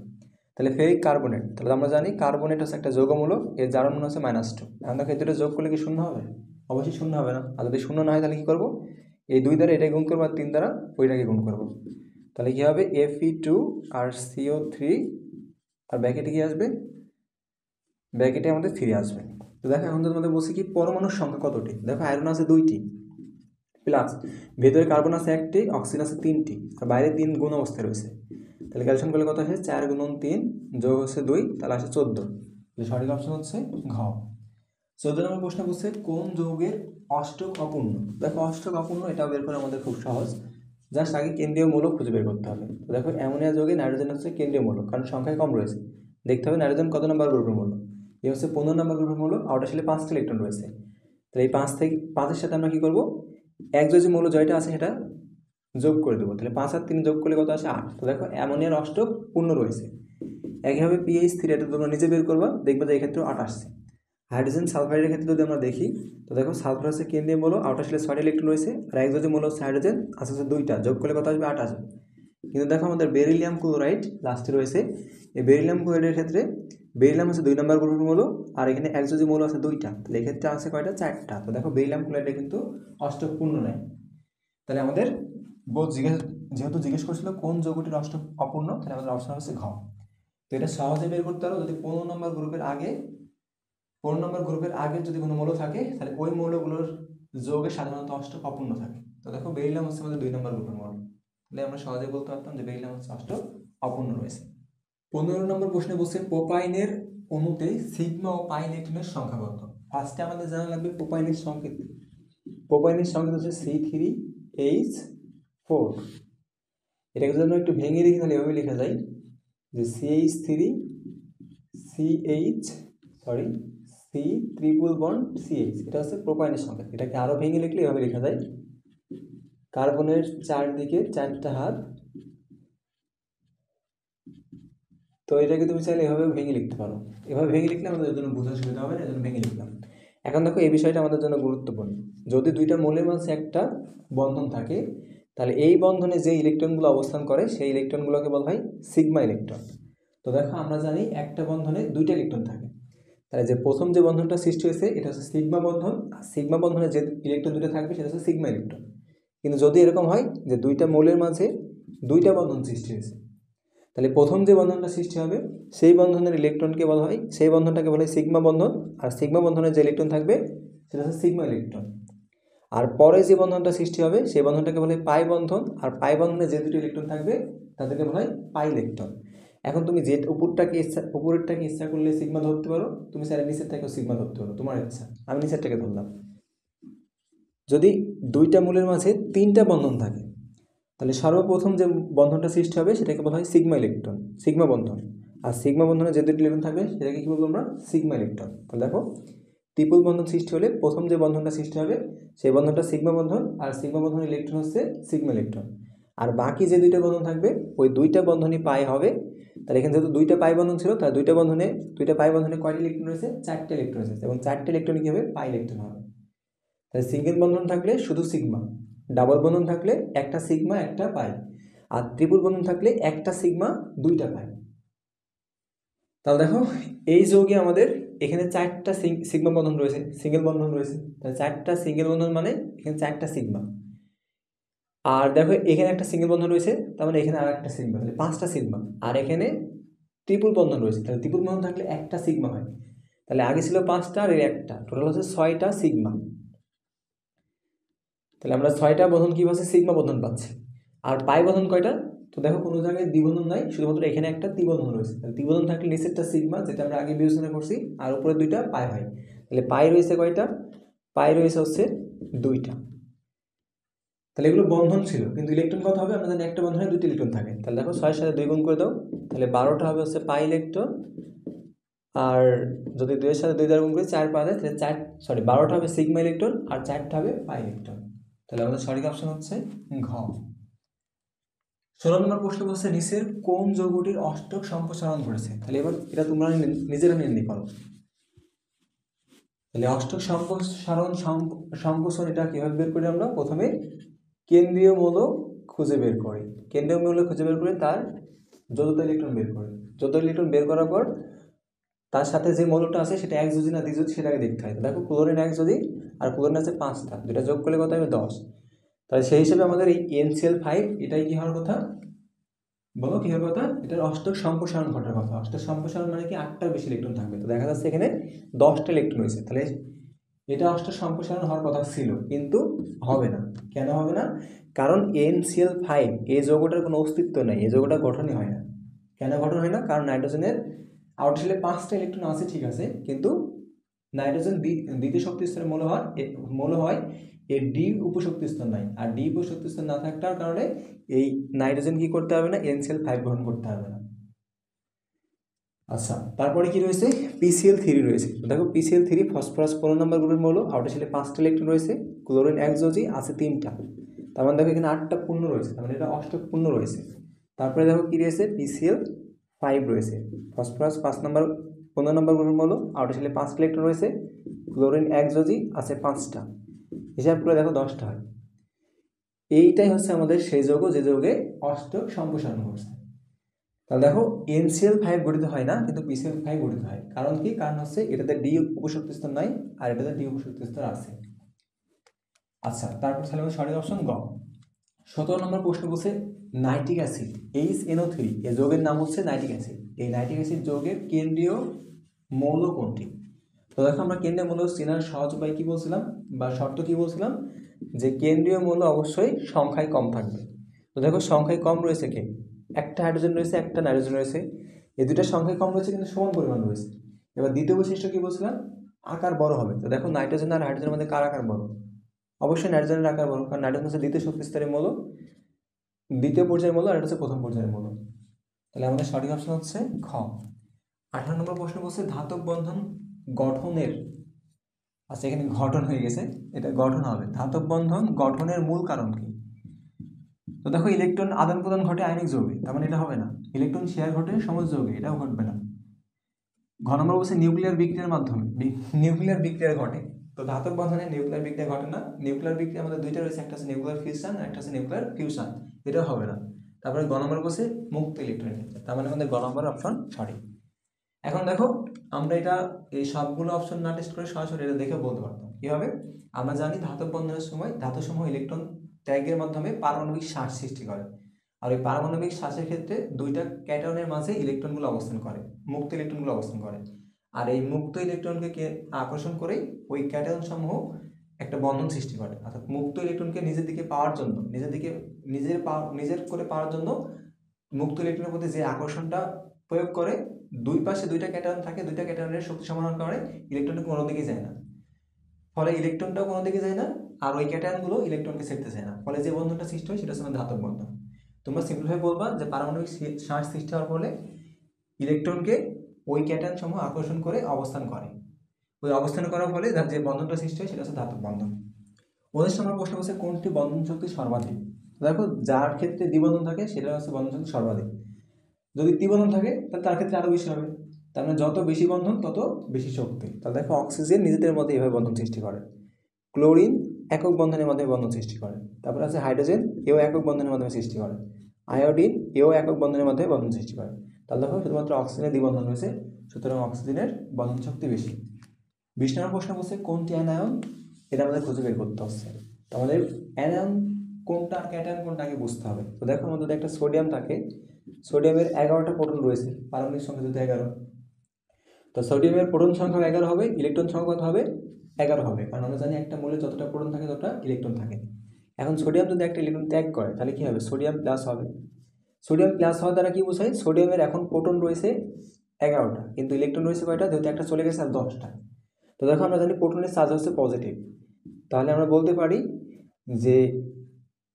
তাহলে ফেরিক কার্বনেট, তাহলে আমরা জানি কার্বনেট হচ্ছে একটা যৌগমূলক, এর জারণ মান হচ্ছে -2। এখন দেখো এই দুটো যোগ করলে কি শূন্য হবে, অবশ্যই শূন্য হবে না। আর যদি শূন্য না হয় তাহলে কি করবো, এই 2 দ্বারা এটাকে গুণ করবো আর 3 দ্বারা ওইটাকে গুণ করবো। তাহলে কি হবে, Fe2 আর CO3 আর ব্র্যাকেটে কি আসবে, ব্র্যাকেটে আমাদের 3 আসবে। তো দেখো এখন তো তোমাদের বলছি কি পরমাণুর সংখ্যা কতটি। দেখো আয়রন আছে 2টি, প্লাস ভেতরে কার্বন আছে 1টি, অক্সিজেন আছে 3টি, আর বাইরে 3 গুণ অবস্থায় রয়েছে। তাহলে ক্যালকুলেশন করলে কত আসে, 4 × 3 যোগ হচ্ছে 2, তাহলে আসে 14। সঠিক অপশন হচ্ছে ঘ। 14 নম্বর প্রশ্ন বলছে কোন যৌগের অষ্টক অপূর্ণ। দেখো অষ্টক অপূর্ণ এটা বের করা আমাদের খুব সহজ, জাস্ট আগে কেন্দ্রীয় মৌল খুঁজে বের করতে হবে। তো দেখো অ্যামোনিয়া যৌগে নাইট্রোজেন হচ্ছে কেন্দ্রীয় মৌল, কারণ সংখ্যায় কম রয়েছে। দেখতে হবে নাইট্রোজেন কত নম্বর গ্রুপের মৌল, এই হচ্ছে 15 নম্বর গ্রুপের মৌল, আর ওটা আসলে 5টা ইলেকট্রন রয়েছে। তাহলে এই 5-এর সাথে আমরা কি করবো, একযোজী মৌল জয়টা আছে সেটা যোগ করে দেবো। তাহলে 5 আর 3 যোগ করলে কত আসে 8। তো দেখো অ্যামোনিয়ার অষ্টক পূর্ণ রয়েছে। একইভাবে pH3 এটা তোমরা নিজে বের করবা, দেখবে যে এক্ষেত্রেও 8 আসছে। হাইড্রোজেন সালফাইডের ক্ষেত্রে যদি আমরা দেখি তো দেখো সালফার হচ্ছে কেন্দ্রীয় মৌল, আউটার শেলে 6টা ইলেকট্রন রয়েছে, আর একযোজী মৌল হচ্ছে হাইড্রোজেন, আছে 2টা, যোগ করলে কত আসবে 8 আসবে। কিন্তু দেখো আমাদের বেরিলিয়াম ক্লোরাইড লাস্টে রয়েছে। এই বেরিলিয়াম ক্লোরাইডের ক্ষেত্রে বেরিলিয়াম হচ্ছে 2 নম্বর গ্রুপের মৌল, আর এখানে একযোজী মৌল আছে 2টা, তাহলে এক্ষেত্রে আছে কয়টা, 4টা। তো দেখো বেরিলিয়াম ক্লোরাইডে কিন্তু অষ্টক পূর্ণ নেয়। তাহলে আমাদের যেহেতু জিজ্ঞেস করছিল কোন যৌগটির অষ্টক অপূর্ণ, তাহলে আমাদের অপশন হচ্ছে ঘ। তো এটা সহজে বের করতে পারো, যদি 15 নম্বর গ্রুপের আগে যদি কোনো মৌল থাকে তাহলে ওই মৌলগুলোর যোগে সাধারণত অষ্টক অপূর্ণ থাকে। তো দেখো বেরিলিয়াম হচ্ছে আমাদের 2 নম্বর গ্রুপের মৌল, তাহলে আমরা সহজে বলতে পারতাম যে বেরিলিয়াম হচ্ছে অষ্টক অপূর্ণ রয়েছে। 15 নম্বর প্রশ্নে বলছে প্রোপাইনের অণুতে সিগমা ও পাই ইলেকট্রনের সংখ্যা কত। ফার্স্টে আমাদের জানা লাগবে প্রোপাইনের সংকেত। প্রোপাইনের সংকেত হচ্ছে C3H4। এটাকে যদি আমরা একটু ভেঙে লিখি তাহলে এভাবে লেখা যায় যে C3 এটা হচ্ছে প্রোপাইনের সংকেত। এটাকে আরো ভেঙে লিখলে এভাবে লেখা যায় কার্বনের চারদিকে 4টা হাত। তো এটাকে তুমি চাইলে এভাবে ভেঙে লিখতে পারো, এভাবে ভেঙে লিখলে আমাদের জন্য বোঝার সুবিধা হবে, এজন্য ভেঙে লিখলাম। এখন দেখো এই বিষয়টা আমাদের জন্য গুরুত্বপূর্ণ, যদি 2টা মৌলের মাঝে একটা বন্ধন থাকে তাহলে এই বন্ধনে যে ইলেকট্রনগুলো অবস্থান করে সেই ইলেকট্রনগুলোকে বলা হয় সিগমা ইলেকট্রন। তো দেখো আমরা জানি একটা বন্ধনে 2টা ইলেকট্রন থাকে, তাহলে যে প্রথম যে বন্ধনটা সৃষ্টি হয়েছে এটা হচ্ছে সিগমা বন্ধন, আর সিগমা বন্ধনে যে ইলেকট্রন 2টা থাকবে সেটা হচ্ছে সিগমা ইলেকট্রন। কিন্তু যদি এরকম হয় যে 2টা মৌলের মাঝে 2টা বন্ধন সৃষ্টি হয়েছে, তাহলে প্রথম যে বন্ধনটা সৃষ্টি হবে সেই বন্ধনের ইলেকট্রনকে বলা হয়, সেই বন্ধনটাকে বলা হয় সিগমা বন্ধন, আর সিগমা বন্ধনের যে ইলেকট্রন থাকবে সেটা হচ্ছে সিগমা ইলেকট্রন। আর পরে যে বন্ধনটা সৃষ্টি হবে সেই বন্ধনটাকে বলা হয় পাই বন্ধন, আর পাই বন্ধনে যে 2টি ইলেকট্রন থাকবে তাদেরকে বলা হয় পাই ইলেকট্রন। এখন তুমি যে উপরেরটাকে ইচ্ছা করলে সিগমা ধরতে পারো, তুমি স্যারের নিচের থেকেও সিগমা ধরতে পারো, তোমার ইচ্ছা। আমি নিচেরটাকে ধরলাম। যদি 2টা মৌলের মাঝে 3টা বন্ধন থাকে তাহলে সর্বপ্রথম যে বন্ধনটা সৃষ্টি হবে সেটাকে বলা হয় সিগমা ইলেকট্রন, সিগমা বন্ধন। আর সিগমা বন্ধনে যে 2টি ইলেকট্রন থাকবে সেটাকে কি বলবো আমরা, সিগমা ইলেকট্রন। তাহলে দেখো ট্রিপল বন্ধন সৃষ্টি হলে প্রথম যে বন্ধনটা সৃষ্টি হবে সেই বন্ধনটা সিগমা বন্ধন, আর সিগমা বন্ধনের ইলেকট্রন হচ্ছে সিগমা ইলেকট্রন। আর বাকি যে দুইটা বন্ধন থাকবে ওই দুইটা বন্ধনই পাই হবে। তাহলে এখানে যেহেতু দুইটা পাই বন্ধন ছিল, তাহলে দুইটা পাই বন্ধনে কয়টা ইলেকট্রন রয়েছে? 4টে ইলেকট্রন রয়েছে, এবং 4টে ইলেকট্রন কি হবে? পাই ইলেকট্রন হবে। তাহলে সিঙ্গেল বন্ধন থাকলে শুধু সিগমা, ডাবল বন্ধন থাকলে একটা সিগমা একটা পাই, আর ট্রিপল বন্ধন থাকলে একটা সিগমা দুইটা পাই। তাহলে দেখো এই যৌগে আমাদের এখানে 4টা সিগমা বন্ধন রয়েছে, সিঙ্গেল বন্ধন রয়েছে, তাহলে 4টা সিঙ্গেল বন্ধন মানে এখানে 4টা সিগমা। আর দেখো এখানে একটা সিঙ্গেল বন্ধন রয়েছে, তার মানে এখানে আর একটা সিগমা, তাহলে 5টা সিগমা। আর এখানে ট্রিপল বন্ধন রয়েছে, তাহলে ট্রিপল বন্ধন থাকলে একটা সিগমা হয়। তাহলে আগে ছিল 5টা আর এর একটা, টোটাল হচ্ছে 6টা সিগমা। তাহলে আমরা 6টা বন্ধন কি পাচ্ছি? সিগমা বন্ধন পাচ্ছি। আর পাই বন্ধন কয়টা? তো দেখো কোনো জায়গায় দ্বিবন্ধন নাই, শুধুমাত্র এখানে একটা ত্রিবন্ধন রয়েছে। তাহলে ত্রিবন্ধন থাকলে নিচেরটা সিগমা, যেটা আমরা আগে বিবেচনা করছি, আর উপরে দুইটা পাই হয়। তাহলে পাই রয়েছে কয়টা? পাই রয়েছে হচ্ছে 2টা। তাহলে এগুলো বন্ধন ছিল, কিন্তু ইলেকট্রন কত হবে? আমরা জানি একটা বন্ধনে 2টি ইলেকট্রন থাকে। তাহলে দেখো 6 সাথে 2 গুণ করে দাও, তাহলে 12টা হবে হচ্ছে পাই ইলেকট্রন। আর যদি 2 এর সাথে 2 দ্বারা গুণ করে 4 পাওয়া যায়, তাহলে 12টা হবে সিগমা ইলেকট্রন আর 4টা হবে পাই ইলেকট্রন। তাহলে আমাদের সঠিক অপশন হচ্ছে ঘ। 16 নম্বর প্রশ্ন বলছে নিচের কোন যৌগটির অষ্টক সম্প্রসারণ ঘটেছে? তাহলে এবার এটা তোমরা নিজেরা নির্ণয় করো। তাহলে অষ্টক সম্প্রসারণ সংকোচন এটা কিভাবে বের করি? আমরা প্রথমে কেন্দ্রীয় মৌল খুঁজে বের করি, কেন্দ্রীয় মৌল খুঁজে বের করে তার যৌগিক ইলেকট্রন বের করি। যৌগিক ইলেকট্রন বের করার পর তার সাথে যে মৌলটা আছে সেটা একযোজি না দ্বিযোজি সেটাকে দেখতে হয়। দেখো ক্লোরিন একযোজি আর ক্লোরিন আছে 5টা, দুটা যোগ করলে কত হবে? 10। তাহলে সেই হিসেবে আমাদের এই NCl5 এটাই কি হওয়ার কথা? বলো কি হওয়ার কথা? এটার অষ্টক সম্প্রসারণ ঘটার কথা। অষ্টক সম্প্রসারণ মানে কি? 8টার বেশি ইলেকট্রন থাকবে। তো দেখা যাচ্ছে এখানে 10টা ইলেকট্রন রয়েছে, তাহলে এটা অষ্টক সম্প্রসারণ হওয়ার কথা ছিল, কিন্তু হবে না। কেন হবে না? কারণ NCl5 এই যৌগটার কোনো অস্তিত্ব নেই, এই যৌগটা গঠনই হয় না। কেন গঠন হয় না? কারণ নাইট্রোজেনের আউটার শেলে 5টা ইলেকট্রন আছে ঠিক আছে, কিন্তু নাইট্রোজেন দ্বিতীয় শক্তি স্তরে মৌল হয় এর ডি উপশক্তি স্তর নাই, আর ডি উপশক্তি স্তর না থাকার কারণে এই নাইট্রোজেন কি করতে হবে না? NCl5 গ্রহণ করতে হবে না। আচ্ছা, তারপরে কি রয়েছে? PCl3 রয়েছে। দেখো PCl3 ফসফরাস 15 নম্বর গ্রুপের মৌল, আউটার শেলে 5টা ইলেকট্রন রয়েছে, ক্লোরিন একযোজি আছে 3টা, তার মানে দেখো এখানে 8টা পূর্ণ রয়েছে, তার মানে এটা অষ্টক পূর্ণ রয়েছে। তারপরে দেখো কি রয়েছে? PCl5 রয়েছে, ফসফরাস 15 নম্বর গ্রুপের মৌল, আউটার শেলে 5টা ইলেকট্রন রয়েছে, ক্লোরিন একযোজি আছে 5টা, হিসাব করে দেখো 10টা হয়। এইটাই হচ্ছে আমাদের সেই যৌগ যে যৌগে অষ্টক সম্প্রসারণ ঘটছে। তাহলে দেখো NCl5 গঠিত হয় না, কিন্তু PCl5 গঠিত হয়। কারণ কি? কারণ হচ্ছে এটাতে ডি উপশক্তি স্তর নাই আর এটাতে ডি উপশক্তি স্তর আছে। আচ্ছা, তারপর তাহলে আমাদের সঠিক অপশন গ। 17 নম্বর প্রশ্ন বলছে নাইট্রিক অ্যাসিড HNO3 এই যৌগের নাম হচ্ছে নাইট্রিক অ্যাসিড। এই নাইট্রিক অ্যাসিড যৌগের কেন্দ্রীয় মৌল কোনটি? তো দেখো আমরা কেন্দ্রীয় মৌল চেনার সহজ উপায় কি বলছিলাম, বা শর্ত কি বলছিলাম? যে কেন্দ্রীয় মৌল অবশ্যই সংখ্যায় কম থাকবে। তো দেখো সংখ্যায় কম রয়েছে কে? একটা হাইড্রোজেন রয়েছে, একটা নাইট্রোজেন রয়েছে, এই দুইটা সংখ্যায় কম রয়েছে কিন্তু সমান পরিমাণ রয়েছে। এবার দ্বিতীয় বৈশিষ্ট্য কি বলছিলাম? আকার বড় হবে। তো দেখো নাইট্রোজেন আর হাইড্রোজেনের মধ্যে কার আকার বড়? অবশ্যই নাইট্রোজেনের আকার বড়, কারণ নাইট্রোজেন হচ্ছে দ্বিতীয় শক্তি স্তরের মৌল, দ্বিতীয় পর্যায়ের মৌল, আর এটা হচ্ছে প্রথম পর্যায়ের মৌল। তাহলে আমাদের সঠিক অপশন হচ্ছে খ। 18 নম্বর প্রশ্ন বলছে ধাতব বন্ধন গঠনের, আচ্ছা এখানে গঠন হয়ে গেছে, এটা গঠন হবে। ধাতব বন্ধন গঠনের মূল কারণ কি? তো দেখো ইলেকট্রন আদান প্রদান ঘটে আয়নিক যৌগে, তার মানে এটা হবে না। ইলেকট্রন শেয়ার ঘটে সমজ যৌগে, এটাও ঘটবে না। ঘ নম্বর বলছে নিউক্লিয়ার বিক্রিয়ার মাধ্যমে, নিউক্লিয়ার বিক্রিয়া ঘটে। তো ধাতব বন্ধনে নিউক্লিয়ার বিক্রিয়া ঘটে না। নিউক্লিয়ার বিক্রিয়া আমাদের দুইটা রয়েছে, একটা হচ্ছে নিউক্লিয়ার ফিউশন আর একটা হচ্ছে নিউক্লিয়ার ফিউশন, এটাও হবে না। তারপরে গ নম্বর বলছে মুক্ত ইলেকট্রনের ক্ষেত্রে, তার মানে আমাদের গ নম্বর অপশন সঠিক। এখন দেখো আমরা এটা এই সবগুলো অপশন না টেস্ট করে সরাসরি এটা দেখে বলতে পারতাম। কিভাবে? আমরা জানি ধাতব বন্ধনের সময় ধাতুসমূহ ইলেকট্রন ত্যাগের মাধ্যমে পারমাণবিক শ্বাস সৃষ্টি করে, আর ওই পারমাণবিক শ্বাসের ক্ষেত্রে দুইটা ক্যাটায়নের মাঝে ইলেকট্রনগুলো অবস্থান করে, মুক্ত ইলেকট্রনগুলো অবস্থান করে। আর এই মুক্ত ইলেকট্রনকে আকর্ষণ করেই ওই ক্যাটায়ন সমূহ একটা বন্ধন সৃষ্টি করে। অর্থাৎ মুক্ত ইলেকট্রনকে নিজের দিকে পাওয়ার জন্য, নিজের করে পাওয়ার জন্য মুক্ত ইলেকট্রনের প্রতি যে আকর্ষণটা প্রয়োগ করে, দুই পাশে দুইটা ক্যাটায়ন থাকে, দুইটা ক্যাটায়নের শক্তি সমান হওয়ার কারণে ইলেকট্রনটা কোনো দিকে যায় না, ফলে ইলেকট্রনটাও কোনো দিকে যায় না, আর ওই ক্যাটায়নগুলো ইলেকট্রনকে ছেড়তে চায় না, ফলে যে বন্ধনটা সৃষ্টি হয় সেটা হচ্ছে ধাতব বন্ধন। তোমরা সিম্পলিফাই বলবা যে পারমাণবিক শ্বাস সৃষ্টি হওয়ার ফলে ইলেকট্রনকে ওই ক্যাটায়ন সমূহ আকর্ষণ করে অবস্থান করে, ওই অবস্থান করার ফলে যে বন্ধনটা সৃষ্টি হয় সেটা হচ্ছে ধাতব বন্ধন। 19 নম্বর প্রশ্ন বলছে কোনটি বন্ধন শক্তি সর্বাধিক? দেখো যার ক্ষেত্রে দ্বিবন্ধন থাকে সেটা হচ্ছে বন্ধন শক্তি সর্বাধিক, যদি ত্রিবন্ধন থাকে তাহলে তার ক্ষেত্রে আরও বেশি হবে। তার মানে যত বেশি বন্ধন তত বেশি শক্তি। তাহলে দেখো অক্সিজেন নিজেদের মধ্যে এইভাবে বন্ধন সৃষ্টি করে, ক্লোরিন একক বন্ধনের মাধ্যমে বন্ধন সৃষ্টি করে, তারপর আছে হাইড্রোজেন, এও একক বন্ধনের মাধ্যমে সৃষ্টি করে, আয়োডিন এও একক বন্ধনের মাধ্যমে বন্ধন সৃষ্টি করে। তাহলে দেখো শুধুমাত্র অক্সিজেনের দ্বিবন্ধন রয়েছে, সুতরাং অক্সিজেনের বন্ধন শক্তি বেশি। 20 নম্বর প্রশ্ন বলছে কোনটি অ্যানায়ন, এটা আমাদের খুঁজে বের করতে হচ্ছে। তো আমাদের অ্যানায়ন কোনটা আর ক্যাটায়ন কোনটা আগে বুঝতে হবে। তো দেখো আমাদের একটা সোডিয়াম থাকে, সোডিয়ামের 11টা প্রোটন রয়েছে, পারমাণবিক সংখ্যা যদি 11, তো সোডিয়ামের প্রোটন সংখ্যা 11 হবে, ইলেকট্রন সংখ্যা কত হবে 11 হবে, কারণ আমরা জানি একটা মৌলে যতটা প্রোটন থাকে ততটা ইলেকট্রন থাকে। এখন সোডিয়াম যদি একটা ইলেকট্রন ত্যাগ করে তাহলে কি হবে, সোডিয়াম প্লাস হবে। সোডিয়াম প্লাস হওয়ার দ্বারা কি বোঝায়, সোডিয়ামের এখন প্রোটন রয়েছে 11টা কিন্তু ইলেকট্রন রয়েছে কয়টা, যেহেতু একটা চলে গেছে আর 10টা। তো দেখো আমরা জানি প্রোটনের চার্জ হচ্ছে পজিটিভ, তাহলে আমরা বলতে পারি যে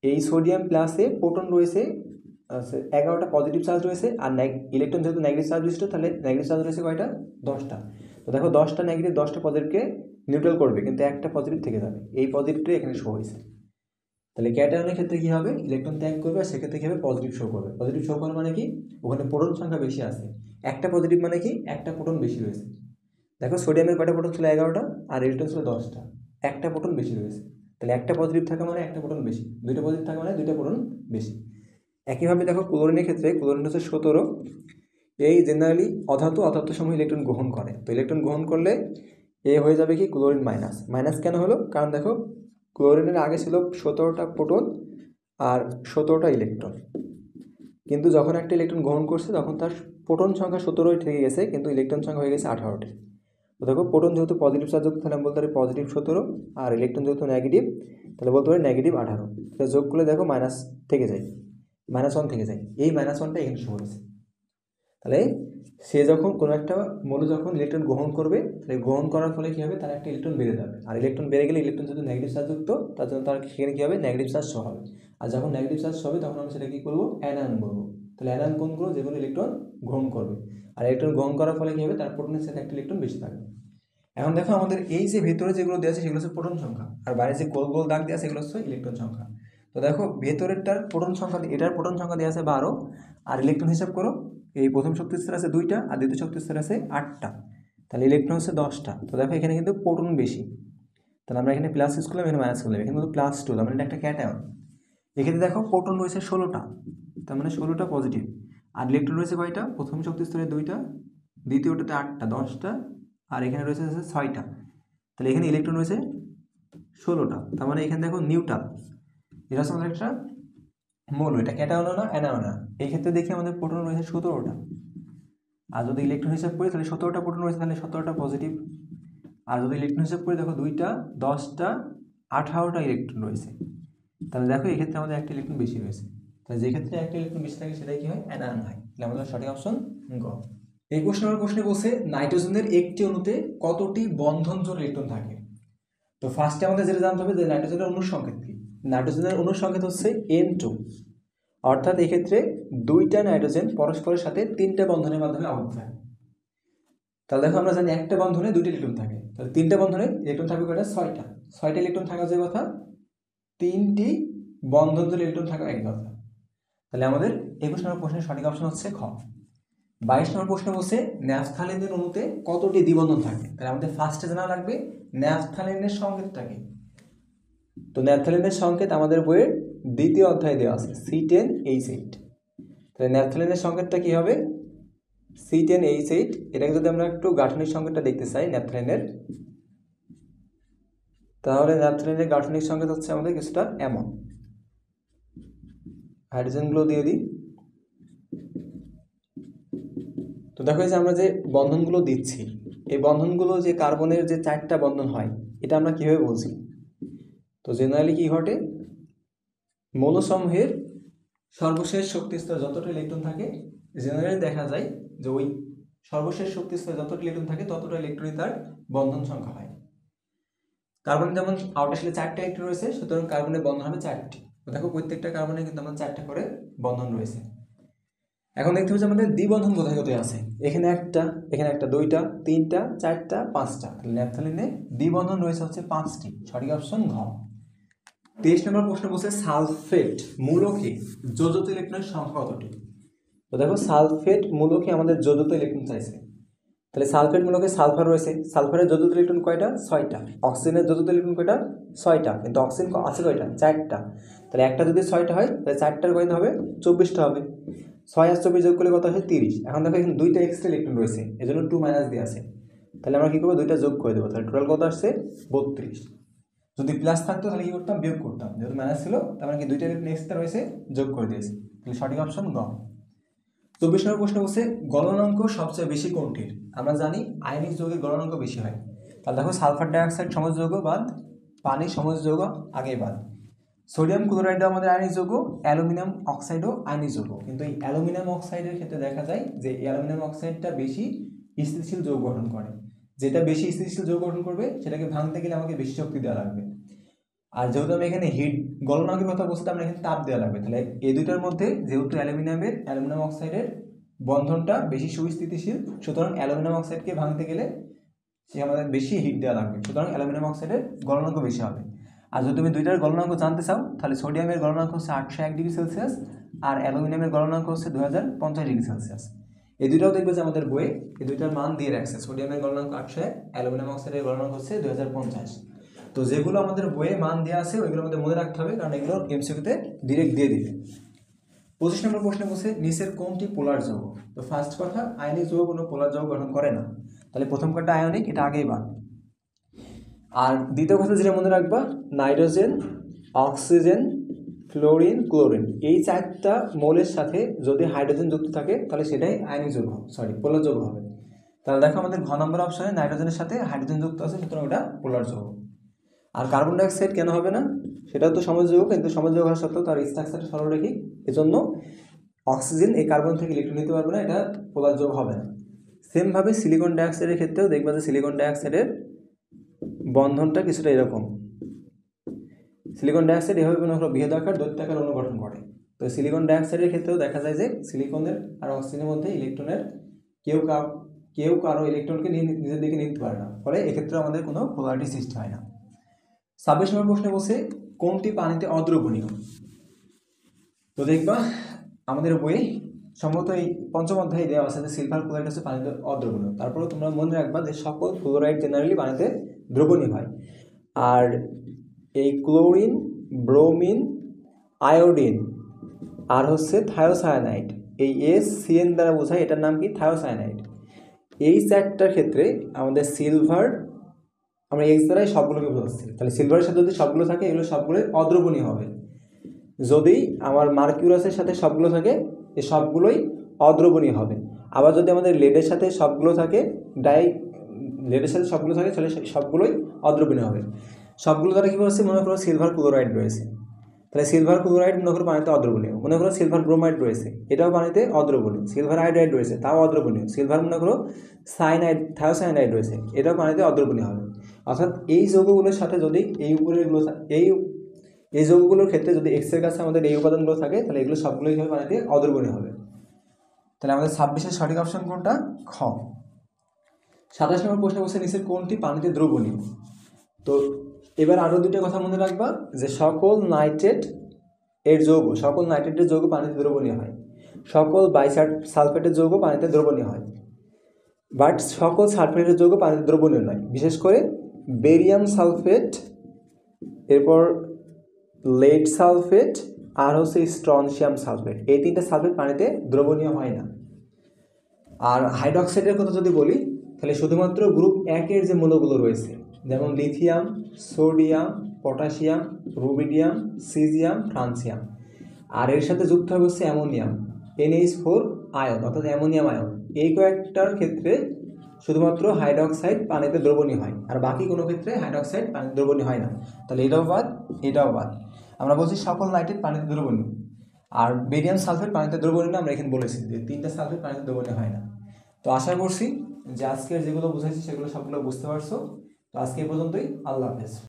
এই সোডিয়াম প্লাসে প্রোটন রয়েছে 11টা পজিটিভ চার্জ রয়েছে, আর ইলেকট্রন যেহেতু নেগেটিভ চার্জ বিশিষ্ট তাহলে নেগেটিভ চার্জ রয়েছে কয়টা, 10টা। তো দেখো 10টা নেগেটিভ 10টা পজিটিভকে নিউট্রাল করবে, কিন্তু একটা পজিটিভ থেকে যাবে, এই পজিটিভটাই এখানে শো হয়েছে। তাহলে ক্যাটায়নের ক্ষেত্রে কী হবে, ইলেকট্রন ত্যাগ করবে আর সেক্ষেত্রে কী হবে, পজিটিভ শো করবে। পজিটিভ শো করা মানে কি, ওখানে প্রোটন সংখ্যা বেশি আছে, একটা পজিটিভ মানে কি একটা প্রোটন বেশি রয়েছে। দেখো সোডিয়ামের কয়টা প্রোটন ছিল 11টা, আর ইলেকট্রন ছিল 10টা, একটা প্রোটন বেশি রয়েছে। তাহলে একটা পজিটিভ থাকা মানে একটা প্রোটন বেশি, দুইটা পজিটিভ থাকা মানে দুইটা প্রোটন বেশি। একইভাবে দেখো ক্লোরিনের ক্ষেত্রে, ক্লোরিন হচ্ছে 17, এই জেনারেলি অধাতু সময় ইলেকট্রন গ্রহণ করে, তো ইলেকট্রন গ্রহণ করলে এ হয়ে যাবে কি ক্লোরিন মাইনাস। মাইনাস কেন হলো, কারণ দেখো ক্লোরিনের আগে ছিল 17টা প্রোটন আর 17টা ইলেকট্রন, কিন্তু যখন একটা ইলেকট্রন গ্রহণ করছে তখন তার প্রোটন সংখ্যা 17ই থেকে গেছে, কিন্তু ইলেকট্রন সংখ্যা হয়ে গেছে 18টি। তো দেখো প্রোটন যেহেতু পজিটিভ চার্জযুক্ত তাহলে আমি বলতে পারি পজিটিভ 17, আর ইলেকট্রন যেহেতু নেগেটিভ তাহলে বলতে পারি নেগেটিভ 18। এটা যোগ করলে দেখো মাইনাস থেকে যায়, -1 থেকে যায়, এই -1টা এখানে শো হয়েছে। তাহলে সে যখন কোনো একটা মৌল যখন ইলেকট্রন গ্রহণ করবে, তাহলে গ্রহণ করার ফলে কী হবে, তার একটা ইলেকট্রন বেড়ে যাবে, আর ইলেকট্রন বেড়ে গেলে ইলেকট্রন যেহেতু নেগেটিভ চার্জযুক্ত তার জন্য তার সেখানে কী হবে, নেগেটিভ চার্জ শো হবে। আর যখন নেগেটিভ চার্জ হবে তখন আমরা সেটা কী করবো, অ্যানায়ন বলবো। তাহলে অ্যানায়ন কোনগুলো, যেগুলো ইলেকট্রন গ্রহণ করবে, আর ইলেকট্রন গ্রহণ করার ফলে কী হবে, তার প্রোটনের সাথে একটা ইলেকট্রন বেশি থাকবে। এখন দেখো আমাদের এই যে ভেতরে যেগুলো দেওয়া আছে সেগুলো হচ্ছে প্রোটন সংখ্যা, আর বাইরে যে গোল গোল দাগ দেওয়া আছে সেগুলো হচ্ছে ইলেকট্রন সংখ্যা। তো দেখো ভেতরেরটার প্রোটন সংখ্যা, এটার প্রোটন সংখ্যা দেওয়া আছে 12, আর ইলেকট্রন হিসাব করো, এই প্রথম শক্তি স্তর আছে 2টা আর দ্বিতীয় শক্তি স্তর আছে 8টা, তাহলে ইলেকট্রন হচ্ছে 10টা। তো দেখো এখানে কিন্তু প্রোটন বেশি, তাহলে আমরা এখানে প্লাস ইউজ করলাম, এখানে মাইনাস করলাম, এখানে কিন্তু +2, তার মানে এটা একটা ক্যাটায়ন। এক্ষেত্রে দেখো প্রোটন রয়েছে 16টা, তার মানে 16টা পজিটিভ, আর ইলেকট্রন রয়েছে কয়টা, প্রথম শক্তি স্তরে 2টা, দ্বিতীয়টাতে 8টা 10টা, আর এখানে রয়েছে 6টা, তাহলে এখানে ইলেকট্রন রয়েছে 16টা, তার মানে এখানে দেখো নিউট্রাল, এটা হচ্ছে আমাদের একটা মৌল, এটা ক্যাটায়নও না অ্যানায়নও না। এই ক্ষেত্রে দেখি আমাদের প্রোটন রয়েছে 17টা, আর যদি ইলেকট্রন হিসাব করি তাহলে 17টা প্রোটন রয়েছে, তাহলে 17টা পজিটিভ, আর যদি ইলেকট্রন হিসাব করি দেখো 2টা 10টা 18টা ইলেকট্রন রয়েছে, তাহলে দেখো এক্ষেত্রে আমাদের একটা ইলেকট্রন বেশি রয়েছে। তাহলে যে ক্ষেত্রে একটা ইলেকট্রন বেশি থাকে সেটাই কি হয়, অ্যানায়ন হয়। তাহলে আমাদের সঠিক অপশন গ। 21 নম্বর প্রশ্নে বলছে নাইট্রোজেনের একটি অণুতে কতটি বন্ধন জোড় ইলেকট্রন থাকে। তো ফার্স্টে আমাদের যেটা জানতে হবে যে নাইট্রোজেনের অণুর সংকেত কি। নাইট্রোজেনের অণুর সংকেত হচ্ছে N2, অর্থাৎ এক্ষেত্রে 2টা নাইট্রোজেন পরস্পরের সাথে 3টে বন্ধনের মাধ্যমে আবদ্ধ থাকে। তাহলে দেখো আমরা জানি একটা বন্ধনে 2টি ইলেকট্রন থাকে, তাহলে 3টে বন্ধনে ইলেকট্রন থাকবে কয়টা, 6টা ইলেকট্রন থাকা যে কথা, 3টি বন্ধন জোড় ইলেকট্রন থাকা এক কথা। তাহলে আমাদের 21 নম্বর প্রশ্নের সঠিক অপশন হচ্ছে খ। 22 নম্বর প্রশ্ন বলছে ন্যাফথালিনের অণুতে কতটি দ্বিবন্ধন থাকে। তাহলে আমাদের ফার্স্টে জানা লাগবে ন্যাফথালিনের সংকেতটা কি। তো ন্যাফথালিনের সংকেত আমাদের বইয়ের 2য় অধ্যায়ে দেওয়া আছে C10H8। তাহলে ন্যাফথালিনের সংকেতটা কি হবে, C10H8। এটাকে যদি আমরা একটু গাঠনিক সংকেতটা দেখতে চাই ন্যাফথালিনের, তাহলে ন্যাফথালিনের গাঠনিক সংকেত হচ্ছে আমাদের কিছুটা এমন, হাইড্রোজেনগুলো দিয়ে দিই। তো দেখো যে আমরা যে বন্ধনগুলো দিচ্ছি, এই বন্ধনগুলো যে কার্বনের যে 4টা বন্ধন হয়, এটা আমরা কীভাবে বলছি। তো জেনারেলি কি ঘটে, মৌলসমূহের সর্বশেষ শক্তি স্তরে যতটা ইলেকট্রন থাকে, জেনারেলি দেখা যায় যে ওই সর্বশেষ শক্তি স্তরে যতটা ইলেকট্রন থাকে ততটা ইলেকট্রনই তার বন্ধন সংখ্যা হয়। কার্বন যেমন আউটার শেলে 4টা ইলেকট্রন রয়েছে, সুতরাং কার্বনের বন্ধন হবে 4টি। দেখো প্রত্যেকটা কার্বনে কিন্তু আমাদের 4টা করে বন্ধন রয়েছে। এখন দেখতে পাচ্ছি আমাদের দ্বিবন্ধন কোথায় কোথায় আছে, এখানে একটা, এখানে একটা, 2টা 3টা 4টা 5টা। ন্যাপথালিনে দ্বিবন্ধন রয়েছে হচ্ছে 5টি, সঠিক অপশন ঘ। 23 নম্বর প্রশ্ন বলছে সালফেট মূলকে যোজিত ইলেকট্রনের সংখ্যা কতটি। তো দেখো সালফেট মূলকে আমাদের যোজিত ইলেকট্রন চাইছে, তাহলে সালফেট মূলকে সালফার রয়েছে, সালফারের যোজিত ইলেকট্রন কয়টা? 6টা। অক্সিজেনের যোজিত ইলেকট্রন কয়টা? 6টা, কিন্তু অক্সিজেন আছে কয়টা? 4টা। তাহলে একটা যদি 6টা হয় তাহলে 4টার কয়টা হবে? 24টা হবে। 6 আর 24 যোগ করলে কত আসে? 30। এখন দেখো এখানে 2টা এক্সট্রা ইলেকট্রন রয়েছে, এজন্য 2 মাইনাস দিয়ে আছে। তাহলে আমরা কি করবো? 2টা যোগ করে দেবো, তাহলে টোটাল কত আসছে? 32। যদি প্লাস থাকতো তাহলে কি করতাম? বিয়োগ করতাম। যেহেতু মাইনাস ছিল তার মানে কি 2টা ইলেকট্রন এক্সট্রা রয়েছে, যোগ করে দিয়েছি। তাহলে সঠিক অপশন গ। 24 নম্বর প্রশ্ন বলছে গলনাঙ্ক সবচেয়ে বেশি কোনটির। আমরা জানি আয়নিক যৌগের গলনাঙ্ক বেশি হয়। তাহলে দেখো সালফার ডাইঅক্সাইড সমযোজী যৌগ বাদ, পানি সমযোজী যৌগ আগেই বাদ। সোডিয়াম ক্লোরাইডও আমাদের আয়নিক যৌগ, অ্যালুমিনিয়াম অক্সাইডও আয়নিক যৌগ, কিন্তু এই অ্যালুমিনিয়াম অক্সাইডের ক্ষেত্রে দেখা যায় যে অ্যালুমিনিয়াম অক্সাইডটা বেশি স্থিতিশীল যৌগ গঠন করে। যেটা বেশি স্থিতিশীল যৌগ গঠন করবে সেটাকে ভাঙতে গেলে আমাকে বেশি শক্তি দেওয়া লাগবে। আর যেহেতু আমি এখানে হিট গলনাঙ্কের কথা বলছি, আমরা এখানে তাপ দেওয়া লাগবে। তাহলে এই দুইটার মধ্যে যেহেতু অ্যালুমিনিয়াম অক্সাইডের বন্ধনটা বেশি সুস্থিতিশীল, সুতরাং অ্যালুমিনিয়াম অক্সাইডকে ভাঙতে গেলে সে আমাদের বেশি হিট দেওয়া লাগবে, সুতরাং অ্যালুমিনিয়াম অক্সাইডের গলনাঙ্ক বেশি হবে। আর যদি তুমি দুইটার গলনাঙ্ক জানতে চাও তাহলে সোডিয়ামের গলনাঙ্ক হচ্ছে 801 ডিগ্রি সেলসিয়াস আর অ্যালুমিনিয়ামের গলনাঙ্ক হচ্ছে 2050 ডিগ্রি সেলসিয়াস। এই দুইটাও দেখবে যে আমাদের বইয়ে এই দুইটার মান দিয়ে রাখছে। সোডিয়ামের গলনাঙ্ক 801, অ্যালুমিনিয়াম অক্সাইডের গলনাঙ্ক হচ্ছে 2050। তো যেগুলো আমাদের বইয়ে মান দেওয়া আছে ওইগুলো আমাদের মনে রাখতে হবে, কারণ এগুলো এমসিকিউতে ডিরেক্ট দিয়ে দিবে। 25 নম্বর প্রশ্নে বলছে নিচের কোনটি পোলার যৌগ। তো ফার্স্ট কথা, আয়নিক যৌগ কোনো পোলার যৌগ গঠন করে না, তাহলে প্রথম কটা আয়নিক, এটা আগেই বাদ। আর দ্বিতীয় কথা যেটা মনে রাখবা, নাইট্রোজেন, অক্সিজেন, ফ্লোরিন, ক্লোরিন এই 4টা মৌলের সাথে যদি হাইড্রোজেন যুক্ত থাকে তাহলে সেটাই আয়নিক যৌগ, পোলার যৌগ হবে। তাহলে দেখো আমাদের ঘ নম্বর অপশনে নাইট্রোজেনের সাথে হাইড্রোজেন যুক্ত আছে, সুতরাং ওটা পোলার যৌগ। আর কার্বন ডাইঅক্সাইড কেন হবে না? সেটাও তো সমযোজী যৌগ, কিন্তু সমযোজী হওয়া সত্ত্বেও তার স্ট্রাকচার সরলরেখিক, এজন্য অক্সিজেন এই কার্বন থেকে ইলেকট্রন নিতে পারবে না, এটা পোলার যৌগ হবে না। সেমভাবে সিলিকন ডাইঅক্সাইডের ক্ষেত্রেও দেখবা যে সিলিকন ডাইঅক্সাইডের বন্ধনটা কিছুটা এরকম। সিলিকন ডাইঅক্সাইড এভাবে মনে হলো বৃহদাকার দৈত্যাকার অণু গঠন করে। তো সিলিকন ডাইঅক্সাইডের ক্ষেত্রেও দেখা যায় যে সিলিকনের আর অক্সিজেনের মধ্যে ইলেকট্রনের কেউ কারো ইলেকট্রনকে নিজের দিকে নিতে পারে না, ফলে এক্ষেত্রে আমাদের কোনো পোলারিটি সৃষ্টি হয় না। 26 নম্বর প্রশ্নে বলছে কোনটি পানিতে অদ্রবণীয়। তো দেখবা আমাদের বইয়ে সম্ভবত এই পঞ্চম অধ্যায়ে দেওয়া আছে যে সিলভার ক্লোরাইড হচ্ছে পানিতে অদ্রবণীয়। তারপরে তোমরা মনে রাখবা যে সকল ক্লোরাইড জেনারেলি পানিতে দ্রবণীয় হয়। আর এই ক্লোরিন, ব্রোমিন, আয়োডিন আর হচ্ছে থায়োসায়ানাইড, এই SCN দ্বারা বোঝায়, এটার নাম কি? থায়োসায়ানাইড। এই 4টার ক্ষেত্রে আমাদের সিলভার, আমরা X দ্বারাই সবগুলোকে বোঝাচ্ছি, তাহলে সিলভারের সাথে যদি সবগুলো থাকে এগুলো সবগুলোই অদ্রবণীয় হবে। যদি আমার মার্কিউরাসের সাথে সবগুলো থাকে এই সবগুলোই অদ্রবণীয় হবে। আবার যদি আমাদের লেডের সাথে সবগুলো থাকে তাহলে সবগুলোই অদ্রবণীয় হবে। সবগুলো দ্বারা কী বলছে? মনে করো সিলভার ক্লোরাইড রয়েছে, তাহলে সিলভার ক্লোরাইড মনে করো পানিতে অদ্রবণীয়। মনে করো সিলভার ব্রোমাইড রয়েছে, এটাও পানিতে অদ্রবণীয়। সিলভার আয়োডাইড রয়েছে, তাও অদ্রবণীয়। সিলভার মনে করো থায়োসায়ানাইড রয়েছে, এটাও পানিতে অদ্রবণীয় হবে। অর্থাৎ এই যৌগগুলোর সাথে যদি এই যৌগগুলোর ক্ষেত্রে যদি X এর কাছে আমাদের এই উপাদানগুলো থাকে তাহলে এগুলো সবগুলোই হবে পানিতে অদ্রবণীয় হবে। তাহলে আমাদের 26-এর সঠিক অপশন কোনটা? খ। 27 নম্বর প্রশ্ন বলছে নিচের কোনটি পানিতে দ্রবণীয়। তো এবার আরও দুটো কথা মনে রাখবা যে সকল নাইট্রেটের যৌগ পানিতে দ্রবণীয় হয়, সকল সালফেটের যৌগ পানিতে দ্রবণীয় হয়, বাট সকল সালফেটের যৌগ পানিতে দ্রবণীয় নয়। বিশেষ করে বেরিয়াম সালফেট, এরপর লেড সালফেট আর হচ্ছে স্ট্রনশিয়াম সালফেট, এই 3টা সালফেট পানিতে দ্রবণীয় হয় না। আর হাইড্রোক্সাইডের কথা যদি বলি তাহলে শুধুমাত্র গ্রুপ 1-এর যে মৌলগুলো রয়েছে, যেমন lithium, sodium, potassium, rubidium, caesium, francium, আর এর সাথে যুক্ত হবে হচ্ছে অ্যামোনিয়াম, NH4 আয়ন, অর্থাৎ অ্যামোনিয়াম আয়ন, এই কয়েকটার ক্ষেত্রে শুধুমাত্র হাইড্রোক্সাইড পানিতে দ্রবণীয় হয়, আর বাকি কোনো ক্ষেত্রে হাইড্রোক্সাইড পানিতে দ্রবণীয় হয় না। তাহলে এটাও বাদ। আমরা বলছি সকল নাইট্রেট পানিতে দ্রবণীয়, আর বেরিয়াম সালফেট পানিতে দ্রবণীয় না, আমরা এখানে বলেছি যে 3টা সালফেট পানিতে দ্রবণীয় হয় না। তো আশা করছি যে আজকের যেগুলো বুঝাইছি সেগুলো সবগুলো বুঝতে পারছো। তো আজকে এই পর্যন্তই, আল্লাহ হাফেজ।